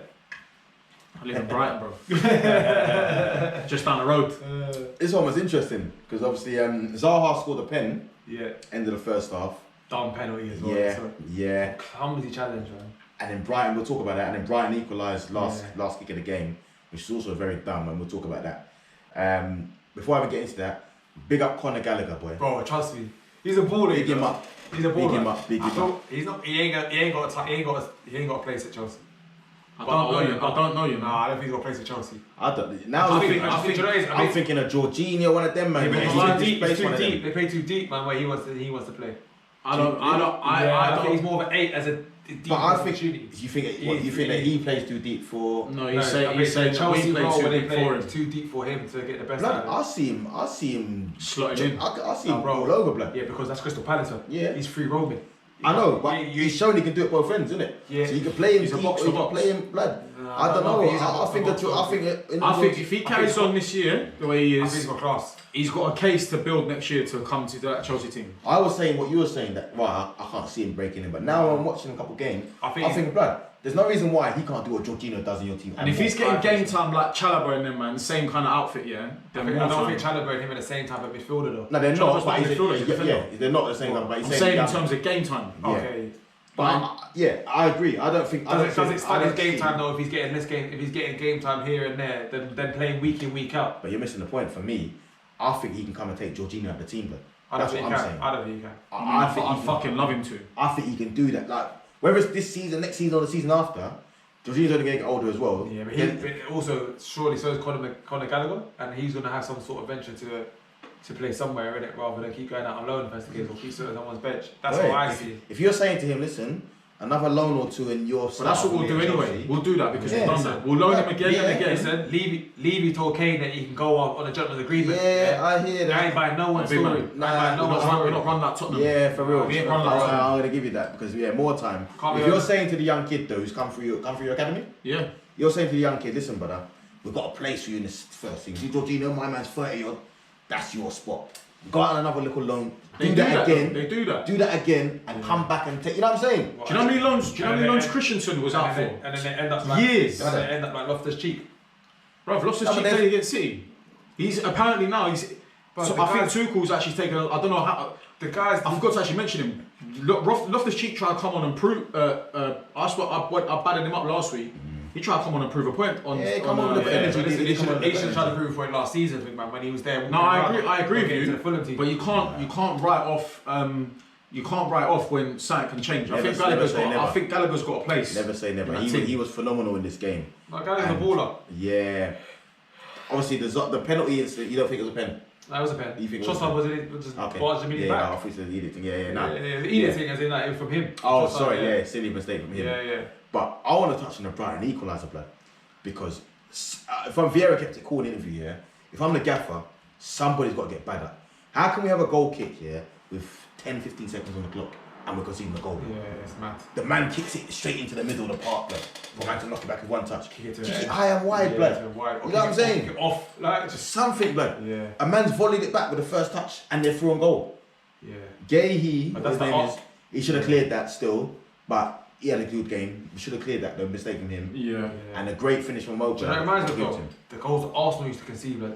I live in Brighton, bro. Just down the road.
This one was interesting because obviously Zaha scored a pen.
Yeah.
End of the first half.
Dumb penalty as well.
Yeah.
Clumsy challenge, man.
And then Brighton, we'll talk about that. And then Brighton equalised last kick of the game, which is also very dumb, and we'll talk about that. Before I even get into that, big up Conor Gallagher, boy.
Bro, trust me, he's a baller.
Big him up.
He's a baller.
Big him up.
He's not. He ain't got a place at Chelsea.
I don't know you.
Nah, I don't think he's got a place at Chelsea.
I'm thinking of Jorginho, one of them, man.
It's too deep. They play too deep, man. Where he wants to play. I think he's more of an 8 as a deep.
But I think you think that he plays too deep for.
No, you say
Chelsea
plays
too
too
deep
for him.
Too deep for him to get the best
Blood,
out of him.
I see him
slotting in.
I see him all over, blood.
Yeah, because that's Crystal Palace.
Yeah,
he's free roaming.
I know, but he's shown he can do it both ends, isn't it?
Yeah.
So you can play him
He's a
deep,
box
or
to
you can
box.
play him blood. I don't know. I think
if he carries on this year the way he is,
he's got class.
He's got a case to build next year to come to that Chelsea team.
I was saying what you were saying that I can't see him breaking in, but now I'm watching a couple games. I think blood. There's no reason why he can't do what Jorginho does in your team.
And if he's getting game time like Chalobah and them, man, same kind of outfit, yeah.
I don't think Chalobah and him are the same type of midfielder though.
No, they're not.
Chalobah's not midfielder,
They're not the same. But
I'm saying in terms of game time.
Okay.
But I agree. I don't think.
Does it start his game time though? If he's getting game time here and there, then playing week in week out.
But you're missing the point. For me, I think he can come and take Jorginho out of the team. But that's what I'm saying.
I don't think he can.
I fucking love him too.
I think he can do that. Like whether it's this season, next season, or the season after, Jorginho's only going to get older as well.
Yeah, but also surely so is Conor Gallagher, and he's going to have some sort of venture to play somewhere in it rather than keep going out on loan investigators or keep sitting on someone's bench. That's what I see.
If you're saying to him, listen, another loan or two in your.
But that's what we'll do anyway. We'll do that because we've done that. We'll loan him again and again.
Listen, Levy told Kane that he can go on a gentleman's agreement.
Yeah, I hear that.
I ain't buying no one's story.
We're
not run that Tottenham.
Yeah, for real.
We ain't run that Tottenham.
I'm gonna give you that because more time. If you're saying to the young kid though, who's come through your academy,
yeah,
you're saying to the young kid, listen, brother, we've got a place for you in this first thing. See, Jorginho, my man's 30-odd. That's your spot. Go out on another little loan. Do that again.
They do that.
Do that again and come back and take. You know what I'm saying?
Do you know how many loans? Do you know how many loans Christensen was out for?
And then they end up like
years.
And then they end up like Loftus Cheek.
Bro, Loftus Cheek played against City. He's apparently now he's. So I think Tuchel's actually taken. I don't know how.
The guys.
I forgot to actually mention him. Loftus Cheek tried to come on and prove. I batted him up last week. He tried to come on and prove a point on.
Yeah, come on with the energy.
He should have tried to prove a point last season, big man, when he was there.
No, I agree with you. But you can't write off. You can't write off when something can change. I think Gallagher's got a place.
Never say never. He was phenomenal in this game.
Like Gallagher's a baller.
Yeah. Obviously, the penalty incident. You don't think it was a pen?
That was a pen.
You think it
Trossard was it? Just barged him in his back.
I thought it was the editing.
The editing as in like it was from him.
Oh, sorry. Silly mistake from him.
Yeah.
But I want to touch on the Brighton equaliser, blood, because if I'm Vieira kept it cool in the interview, if I'm the gaffer, somebody's got to get better. How can we have a goal kick with 10-15 seconds on the clock and we're conceding a goal?
Yeah, it's mad.
The man kicks it straight into the middle of the park, blood, for man to knock it back with one touch.
Kick
it high and wide, blood. You know what I'm saying?
Kick it off, like just
something, blood.
Yeah.
A man's volleyed it back with the first touch and they're through on goal.
Yeah.
Gahey, he should have cleared that still, but he had a good game. We should have cleared that, the mistake from him.
Yeah.
And a great finish from Mocha.
Do you know what reminds me of the goals that Arsenal used to concede when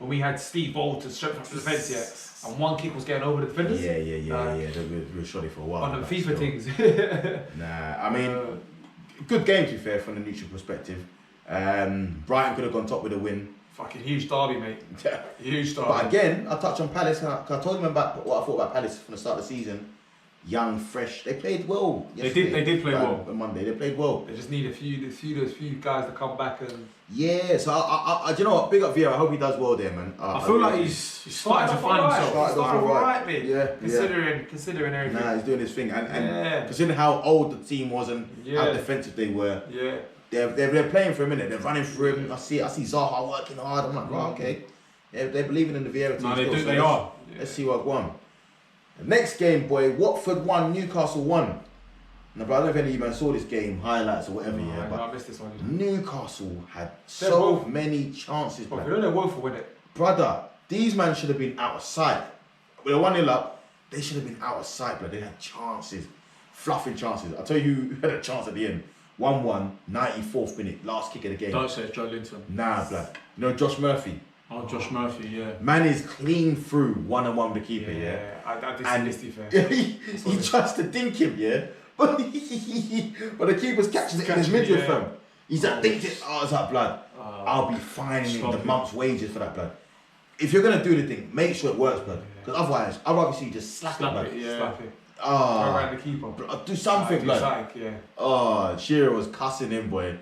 we had Steve Bold to straight from the defence and one kick was getting over the defenders?
Yeah. They were shoddy for a while.
On the FIFA things.
Nah, I mean, good game to be fair from the neutral perspective. Brighton could have gone top with a win.
Fucking huge derby, mate. Huge derby.
But again, I touched on Palace. I told him about what I thought about Palace from the start of the season. Young, fresh. They played well.
Yesterday. They did play well
on Monday. They played well.
They just need a few guys to come back and.
Yeah. So I do you know what? Big up Vieira. I hope he does well there, man.
I feel like he's starting to find himself.
Starting right, mate.
Yeah.
Considering everything.
Nah, he's doing his thing, and considering how old the team was and how defensive they were.
Yeah.
They're playing for a minute. They're running through him. I see Zaha working hard. I'm like, right, okay. They're believing in the Vieira team.
No, they do. They are.
Let's see what won. The next game, boy, Watford won, Newcastle won. Now, but I don't know if any of you man saw this game, highlights or whatever, but
I missed this one.
Newcastle had many chances,
bro. We don't know woeful with it.
Brother, these men should have been out of sight. With a 1-0 up, they should have been out of sight, but they had chances, fluffing chances. I'll tell you who had a chance at the end. 1-1, 94th minute, last kick of the game.
Don't say it's Joe Linton.
Nah, blood. You know Josh Murphy?
Oh, Josh Murphy, yeah.
Man is clean through one-on-one with the keeper,
I did see this,
fair. He tries to dink him, but the keeper's catching it in his midfield, fam. He's like, dinked it. Oh, it's like blood. I'll be fining him the month's wages for that, blood. If you're gonna do the thing, make sure it works, blood. Because otherwise, I'd rather see you just slap it, blood.
Slap it.
Oh,
around the keeper.
Do something, blood. Oh, Shearer was cussing him, boy.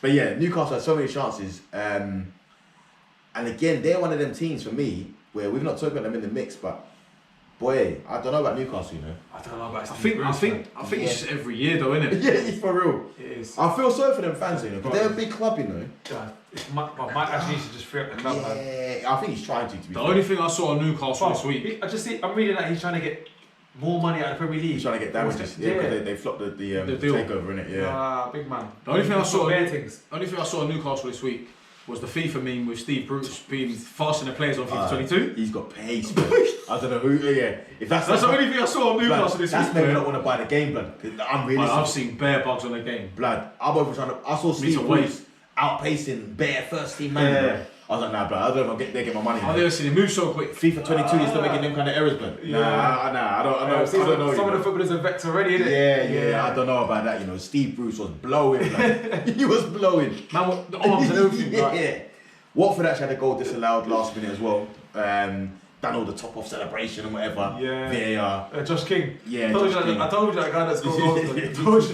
But yeah, Newcastle had so many chances. And again, they're one of them teams for me where we've not talked about them in the mix, but boy, I don't know about Newcastle,
I don't know about
I think it's just every year though, isn't it?
Yeah, it's for real.
It is.
I feel sorry for them fans, because they're a big club,
Mike actually needs to just free up the club, man.
Yeah, I think he's trying to be
The only thing I saw on Newcastle this week.
I'm reading that he's trying to get more money out of the Premier League.
He's trying to get damages. Because they flopped the takeover, innit? Yeah.
Big man.
The only thing I saw on Newcastle this week was the FIFA meme with Steve Bruce being faster than players on FIFA 22.
He's got pace, man. I don't know who. If that's
the only thing I saw on Newcastle this week.
That's made me not want to buy the game, blood.
I've seen bare bugs on the game,
blood. I saw Steve Bruce outpacing bare first team man. I was like, nah, blood. I don't know if they get my money.
I've never seen him move so quick.
FIFA 22 is still making them kind of errors, blood. Nah. I don't know.
Some of the footballers are vexed already, innit?
Yeah. I don't know about that. Steve Bruce was blowing, blood. He was blowing.
Man, the arms and everything.
Yeah. Watford actually had a goal disallowed last minute as well. Done all the top off celebration and whatever.
Yeah.
VAR.
Josh King.
Yeah.
I told you that guy that scored goals.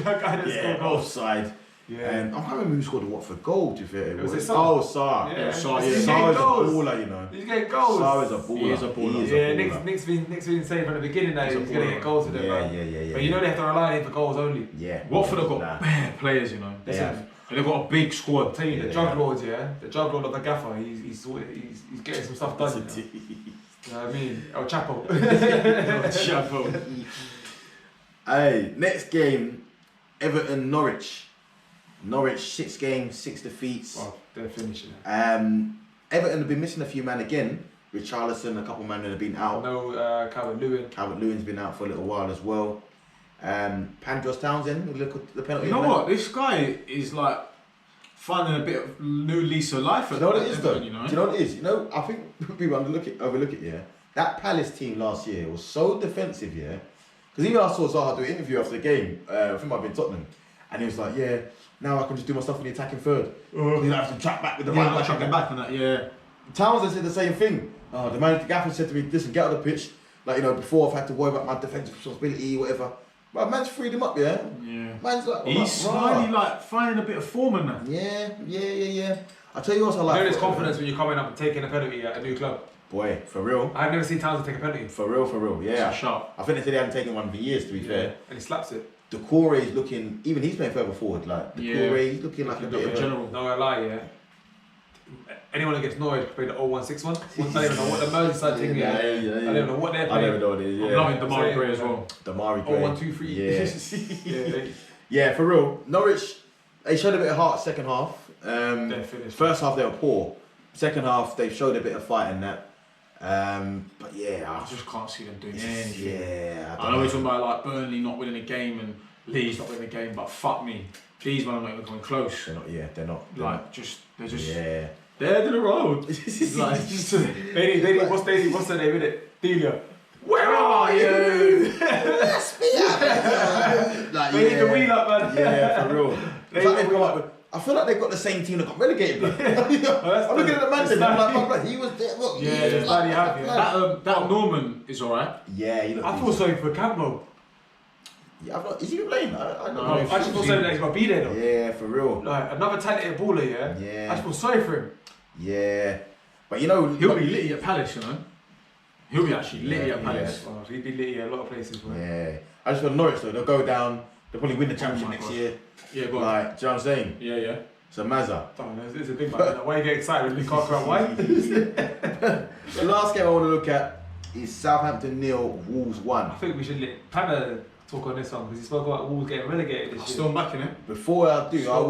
Offside. Yeah.
And I can't remember who scored the Watford goal, to be fair.
Was it Sarr?
Oh, Sarr.
Yeah.
Sarr,
He's
Sarr
getting
is a
goals.
baller, you know.
He's getting goals.
Sarr is a baller.
He is a baller.
He is a
Yeah,
baller.
Nick's been saying from the beginning that
He's
he's
a
going to
baller.
get goals with them, man.
Yeah.
But you know they have to rely on him for goals only.
Yeah.
Watford have got
Nah.
bare players, you know.
They
Listen,
have.
And they've got a big squad.
I'll tell you, the
Yeah.
drug lord, the drug lord of the gaffer, he's getting some stuff done. You know what I mean? El Chapo.
Chapeau.
Hey, next game, Everton Norwich. Norwich 6 games, 6 defeats.
Well, they're finishing it.
Everton have been missing a few man again. Richarlison, a couple man that have been out.
No Calvert-Lewin.
Calvert-Lewin's been out for a little while as well. Pandros Townsend, look at the penalty.
You know what? This guy is like finding a bit of new lease of life.
Do you know what it is though?
You know?
Do you know what it is? You know, I think people overlook it, yeah. That Palace team last year was so defensive, yeah. Because even I saw Zaha do an interview after the game, I think it might have been Tottenham, and he was like, yeah, now I can just do my stuff in the attacking third. You don't have to track back with the
Yeah,
right
not
back.
tracking back and that. Yeah.
Townsend said the same thing. The man, the gaffer said to me, listen, get out of the pitch. Like, you know, before I've had to worry about my defensive responsibility, whatever. But man's freed him up, yeah?
Yeah.
Man's like,
He's slowly like finding a bit of form in that.
Yeah. I tell you what I like.
You know there's confidence when you're coming up and taking a penalty at a new club.
Boy, for real.
I've never seen Townsend take a penalty.
For real, yeah.
It's sharp.
I think they said they haven't taken one for years, to be fair.
And he slaps it.
Decore is looking, even he's playing further forward, like, Decore, he's looking like a bit of a...
general.
No, I lie, yeah. Anyone against Norwich could play the 0-1-6-1. I don't even know what the Merseyside thing is.
Yeah.
I don't even know what they're
I
playing.
never know what it is,
I'm
yeah.
loving Damari Gray as well.
Damari Gray.
0-1-2-3.
Yeah.
Yeah.
Yeah, for real. Norwich, they showed a bit of heart second half.
They're finished.
First half they were poor. Second half they showed a bit of fight in that. But yeah,
I just can't see them doing anything.
yeah.
I know we're talking about like Burnley not winning a game and Leeds not winning a game, but fuck me, these men are not even coming close.
They're not. Yeah, they're not.
Like they're just
Yeah.
dead in the road. Like just
They need, what's the name in it? Delia.
where are you?
Let's be out. Like,
They need the wheel up, man.
Yeah, for real.
They
It's like
need
they've
the
come up with, I feel like they've got the same team that got relegated. Bro. I'm looking at the man there, I'm like, he was there. Look,
Yeah,
he was
it's
like,
bloody happy, yeah.
That Norman is alright.
Yeah, he looked
I feel
decent.
sorry for Campbell.
Yeah, I've not, is he playing? I don't
No,
know.
I just feel sorry that he's got to be there though.
Yeah, for real.
Like another talented baller, yeah.
Yeah.
I just feel sorry for him.
Yeah. But you know,
He'll be litty at Palace, you know. He'll be actually litty
Yeah,
at Palace.
Oh, he'd be lit a lot of places, bro.
Yeah. I just feel Norwich though, they'll go down, they'll probably win the championship
my
next
God.
year.
Yeah, go on.
Like, do you know what I'm saying?
Yeah.
So Mazza.
Oh, it's a big man. Why you get excited when you can't cry? Why?
The last game I want to look at is Southampton 0, Wolves 1.
I think we should let Panna talk on this one because he spoke about Wolves getting relegated this year.
Still backing it.
Before I do, I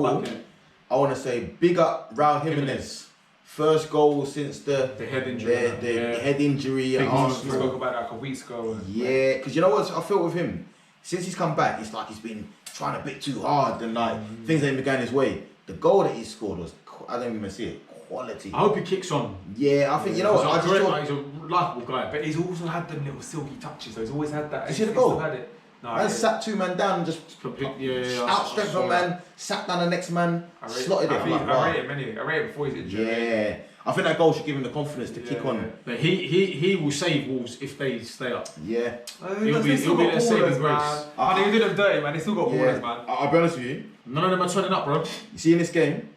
want to say big up Raul Jimenez. First goal since the
head injury.
the head injury at
Big
We
Arsenal.
spoke about that a couple weeks ago.
Yeah, because you know what I felt with him? Since he's come back, it's like he's been trying a bit too hard and like things ain't been going his way. The goal that he scored was, I don't even see it, quality.
I hope he kicks on.
Yeah, I think, you know what, I just thought,
He's a likeable guy.
But he's also had them little silky touches, so he's always had that.
You see the
He's
goal?
still had it. No,
man sat two man down and just outstrength a man, sat down the next man, slotted it. I'm like,
I
wow.
rate him anyway. I rate him before he's injured.
Yeah, I think that goal should give him the confidence to kick on.
But he will save Wolves if they stay up.
Yeah.
He'll be their saving grace.
Man, they do them dirty, man. They still got ballers, man.
I'll be honest with you.
None of them are turning up, bro.
You see in this game,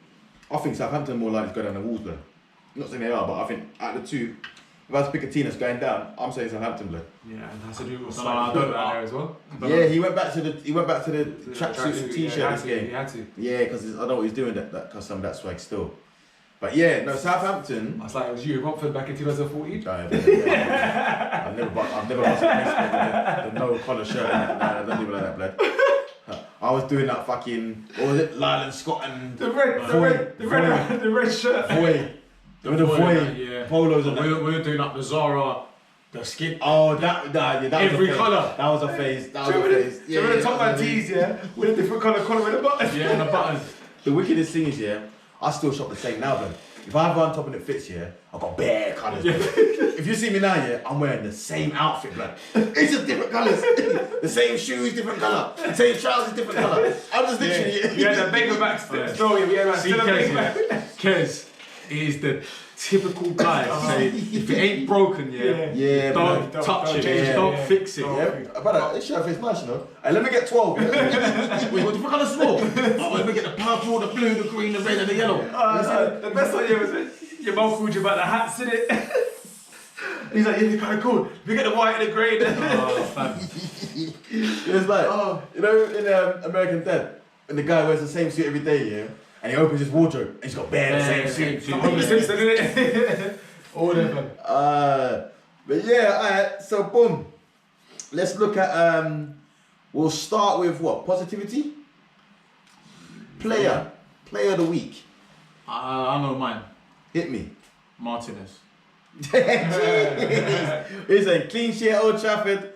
I think Southampton are more likely to go down than Wolves, blood. I'm not saying they are, but I think out of the two, if I was to pick a team that's going down, I'm saying Southampton, blood.
Yeah, and has to do with
No,
slightly
I
down
don't-
there as well.
Yeah, he went back to the tracksuits and t-shirt
Yeah,
this game.
He had to.
Yeah, because I know what he's doing cause some of that swag still. But yeah, no, Southampton.
I was like, it was you in Romford back in 2014.
I've never bought the no collar shirt. I don't even like that, blood. I was doing that fucking, what was it, Lyland Scott and
The red shirt.
Voy. With the Voy
Yeah.
polos and
We
that.
were doing up the Zara, the skin.
Oh, that
Every
was a phase.
colour.
That was a phase. That
Do
was
you
a
remember
phase.
the top
that
man
was a phase.
tees, yeah? With a different colour collar with a button.
Yeah, and the buttons.
The wickedest thing is, yeah, I still shop the same now, blood. If I have one top and it fits, yeah, I've got bare colours. blood. If you see me now, yeah, I'm wearing the same outfit, blood. It's just different colours. The same shoes, different colour. The same trousers, different colour. I'm just literally.
We had that Baker back story. We had that
See,
still a
Kez,
Baker back.
yeah. Kez is the typical guy to say, if it ain't broken,
Yeah,
don't
man.
touch
don't
it,
change it,
don't
yeah.
fix it.
Yeah, but this shirt is nice, you know. Hey, let me get 12. Yeah?
Wait, what colour small? Oh, let me get the purple, the blue, the green, the red, and the yellow.
The best one was when your mum called you about the hats in it. He's like, yeah, you're kind of cool. We get the white and the grey.
Oh, fam.
It's like, you know, in American Dad, when the guy wears the same suit every day, yeah, and he opens his wardrobe and he's got bare the same suit.
Homer Simpson, isn't it? All of them.
But yeah, alright, so boom. Let's look at, we'll start with what? Positivity? Player of the week.
I know mine.
Hit me.
Martinez.
Jeez. He's a clean sheet at Old Trafford.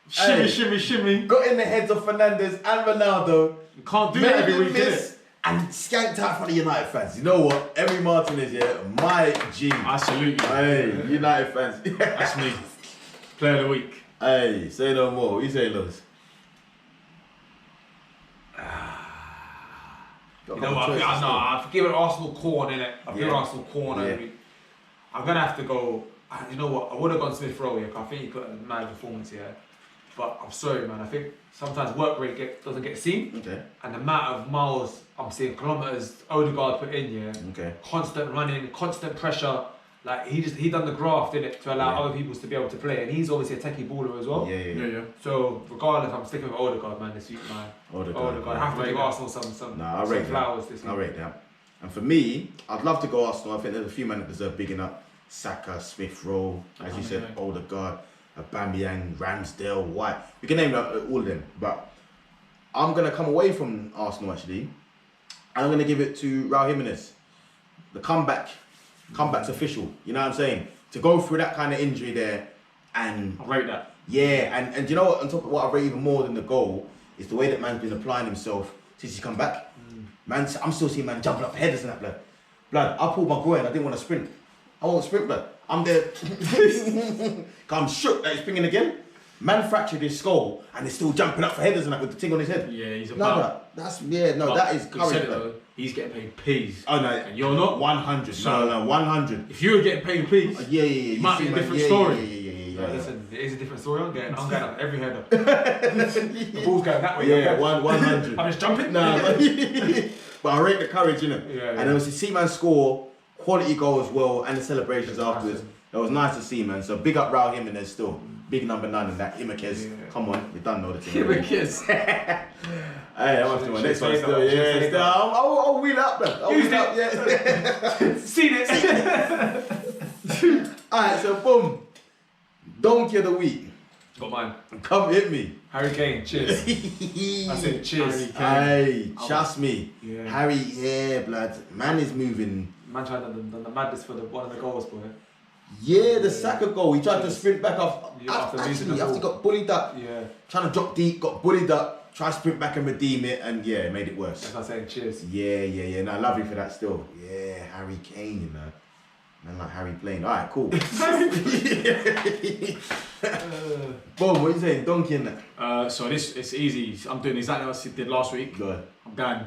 Shimmy,
Hey,
shimmy, shimmy.
got in the heads of Fernandes and Ronaldo.
You can't do
Made
that every
them
week,
miss
innit?
and skanked out for the United fans. You know what? Every Martinez, yeah, my G.
I salute you.
Hey, United fans.
That's me. Player of the week.
Hey, say no more. What you say, Lowe's?
You know what? I've given Arsenal corn in it. I've given Arsenal corn over it. I'm gonna have to go. You know what? I would have gone Smith Rowe here. 'Cause I think he put a mad performance here. But I'm sorry, man. I think sometimes work rate doesn't get seen.
Okay.
And the amount of miles I'm seeing, kilometers Odegaard put in, yeah.
Okay.
Constant running, constant pressure. Like he done the graft in it to allow other people to be able to play, and he's obviously a techie baller as well.
Yeah.
So regardless, I'm sticking with Odegaard, man. This week, man. Odegaard. I have to give Arsenal some
Nah, I rate
flowers this week.
I rate that. And for me, I'd love to go Arsenal. I think there's a few men that deserve bigging up. Saka, Smith Rowe, as you said, Odegaard, Aubameyang, Ramsdale, White. We can name all of them, but I'm gonna come away from Arsenal actually. And I'm gonna give it to Raul Jimenez. The comeback's official. You know what I'm saying? To go through that kind of injury there, and
I rate that.
yeah, and you know what? On top of what I rate even more than the goal is the way that man's been applying himself since he's come back. Man, I'm still seeing man jumping up headers and that blood. Blood, I pulled my groin. I didn't want to sprint. I won't sprint, blood. I'm there. I'm shook that he's springing again. Man fractured his skull and he's still jumping up for headers and that with the thing on his head.
Yeah, he's
No,
about.
that is
You said
courage,
it
blood.
though. He's getting paid peas.
Oh no,
And you're not?
100.
So-
No, 100.
If you were getting paid peas,
Yeah.
it might be a
see, man,
different
yeah,
story.
Yeah.
Listen, it is a different story. I'm going up every header. The ball's going that way.
Yeah, 100.
I'm just jumping.
Nah, but I rate the courage, innit?
Yeah.
And obviously, see man score, quality goal as well, and the celebrations afterwards. That was nice to see, man. So big up Raul Jimenez still. Big number 9 in that. Imakez.
Yeah.
Come on, we done know the thing. already.
kids.
Hey, I'm after my next one
say
still.
that,
Yeah,
say
still.
that.
I'll wheel up, man. I'll
Use
wheel up, yeah.
Seen it.
Alright, so boom. Donkey of the week.
Got mine.
Come hit me.
Harry Kane. Cheers. I said cheers.
Hey, trust me.
Yeah.
Harry, yeah, blood. Man is moving.
Man tried the madness for one of the goals, boy.
Yeah, the Saka goal. He tried to sprint back off.
Yeah, after losing
Actually,
the
after he
ball.
got bullied up,
Yeah.
trying to drop deep, got bullied up, tried to sprint back and redeem it, and yeah, made it worse.
That's what I'm saying. Cheers.
Yeah. No, I love you for that still. Yeah, Harry Kane, you know. Man like Harry playing. Alright, cool. Boom, what you saying? Donkey in that.
So it's easy. I'm doing exactly what I did last week.
Go ahead.
I'm going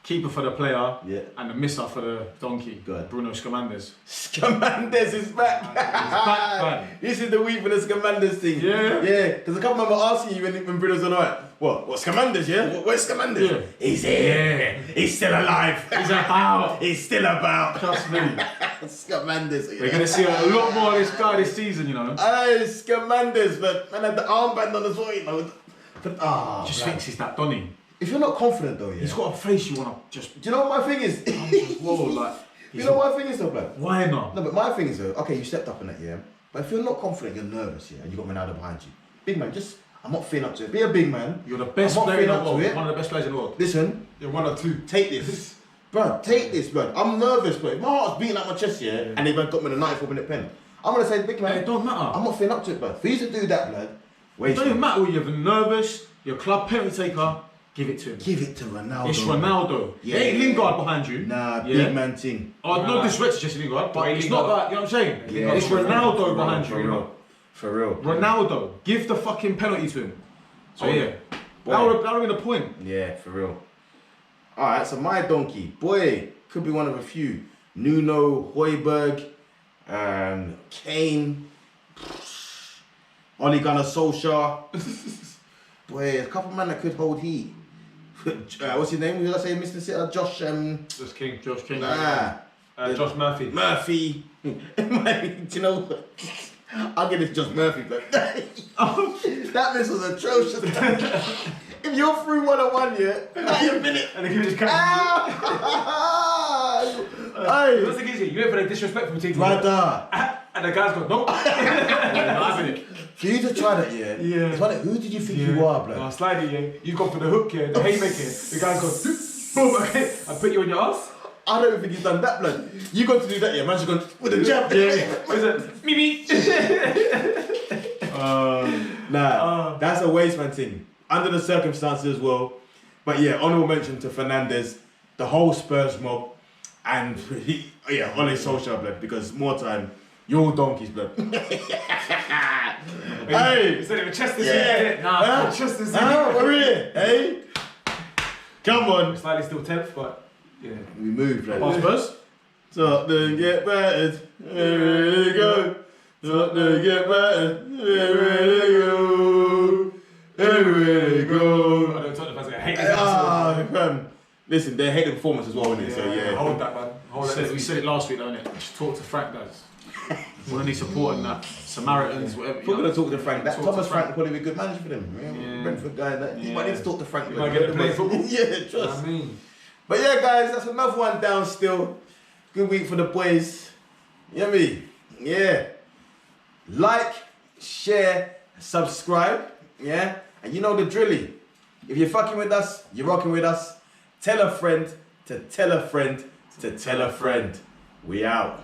keeper for the player
Yeah.
and the misser for the donkey.
Good.
Bruno Scamandes.
Scamandes is back.
He's back, man.
This is the week for the Scamandes thing.
Yeah.
Yeah, because a couple of them were asking you when Bruno's on alright. What Scamandes, yeah? Where's Scamandes?
Yeah.
He's here.
Yeah.
He's still alive.
He's about.
He's still about.
Trust me.
Scamandes.
We're gonna see a lot more of this guy this season, you know.
Hey, Scamandes, but man had the armband on as well, you know. But
Just
man.
thinks he's that Donny.
If you're not confident though, yeah.
He's got a face you wanna just.
Do you know what my thing is?
Whoa, like.
You know what my thing is though, blood?
Why not?
No, but my thing is though, okay, you stepped up in that, yeah. But if you're not confident, you're nervous, yeah, and you got Ronaldo behind you. Big man, I'm not feeling up to it. Be a big man.
You're the best
I'm not
player in the
feeling up to
world.
it.
One of the best players in the world.
Listen,
You're 1 or 2.
take this. Bro, take this, bro. I'm nervous, bro. My heart's beating out my chest, yeah, and they've got me the 94-minute pen. I'm gonna say, big man,
It don't matter.
I'm not feeling up to it, bro. For you to do that, blood,
It
wait.
don't even matter whether you're nervous, you're club penalty taker, give it to him.
Give it to Ronaldo.
It's Ronaldo.
Yeah.
It ain't Lingard behind you.
Nah,
Yeah.
big man thing.
Oh, no disrespect to Jesse Lingard, but it's not that, you know what I'm saying?
Yeah.
It's Ronaldo behind
For
you.
real. For real.
Ronaldo, give the fucking penalty to him. So
Oh,
yeah, that would have been the point.
Yeah, for real. Alright, so my donkey, boy, could be one of a few. Nuno, Højbjerg, Kane, Ole Gunnar Solskjaer. Boy, a couple man that could hold heat. What's his name? Who did I say, Mr. Sitter? Josh
King.
Josh Murphy.
Murphy. Do you know what? I'll give this Josh Murphy, but that miss was atrocious. If you're through 1-on-1, yeah, now you're minute.
And then he just catch
Hey,
what's the easy? You went for the disrespectful thing.
brother.
And the guy's gone, nope.
For you to try that, yeah. It's like, who did you think you are, blood?
No, slide it, yeah. You've gone for the hook, yeah, the haymaker. The guy's gone, boom, okay. I put you on your ass.
I don't think he's done that, blood. You got to do that, yeah. Man's gone with a jab.
What is it? Me.
That's a wasteman thing. Under the circumstances as well. But yeah, honourable mention to Fernandes, the whole Spurs mob, and Ole Solskjaer, blood, because more time, you're all donkeys, blood. Hey!
Instead of a chest this
Yeah.
Nah, chest this
We're here, hey? Come on.
Slightly still 10th, but yeah.
We move, blood.
Pass Spurs.
Tottenham get battered, here we go. Tottenham get battered, here we go. Here we go.
I don't talk about it. I hate this.
Listen, they hate the performance as well, innit? So yeah.
Hold that, man. Hold that.
We said it last week, though, innit? Just talk to Frank, guys. We're only supporting that. Samaritans, whatever.
We're going to talk to Frank. That
Talk to
Thomas Frank
Frank.
will probably be a good manager for them.
Yeah.
Brentford guy. That you might need to talk to Frank.
You might get to play football.
Yeah, trust.
I mean.
But yeah, guys, that's another one down still. Good week for the boys. You know me? Yeah. Like, share, subscribe. Yeah. And you know the drilly. If you're fucking with us, you're rocking with us. Tell a friend to tell a friend to tell a friend. We out.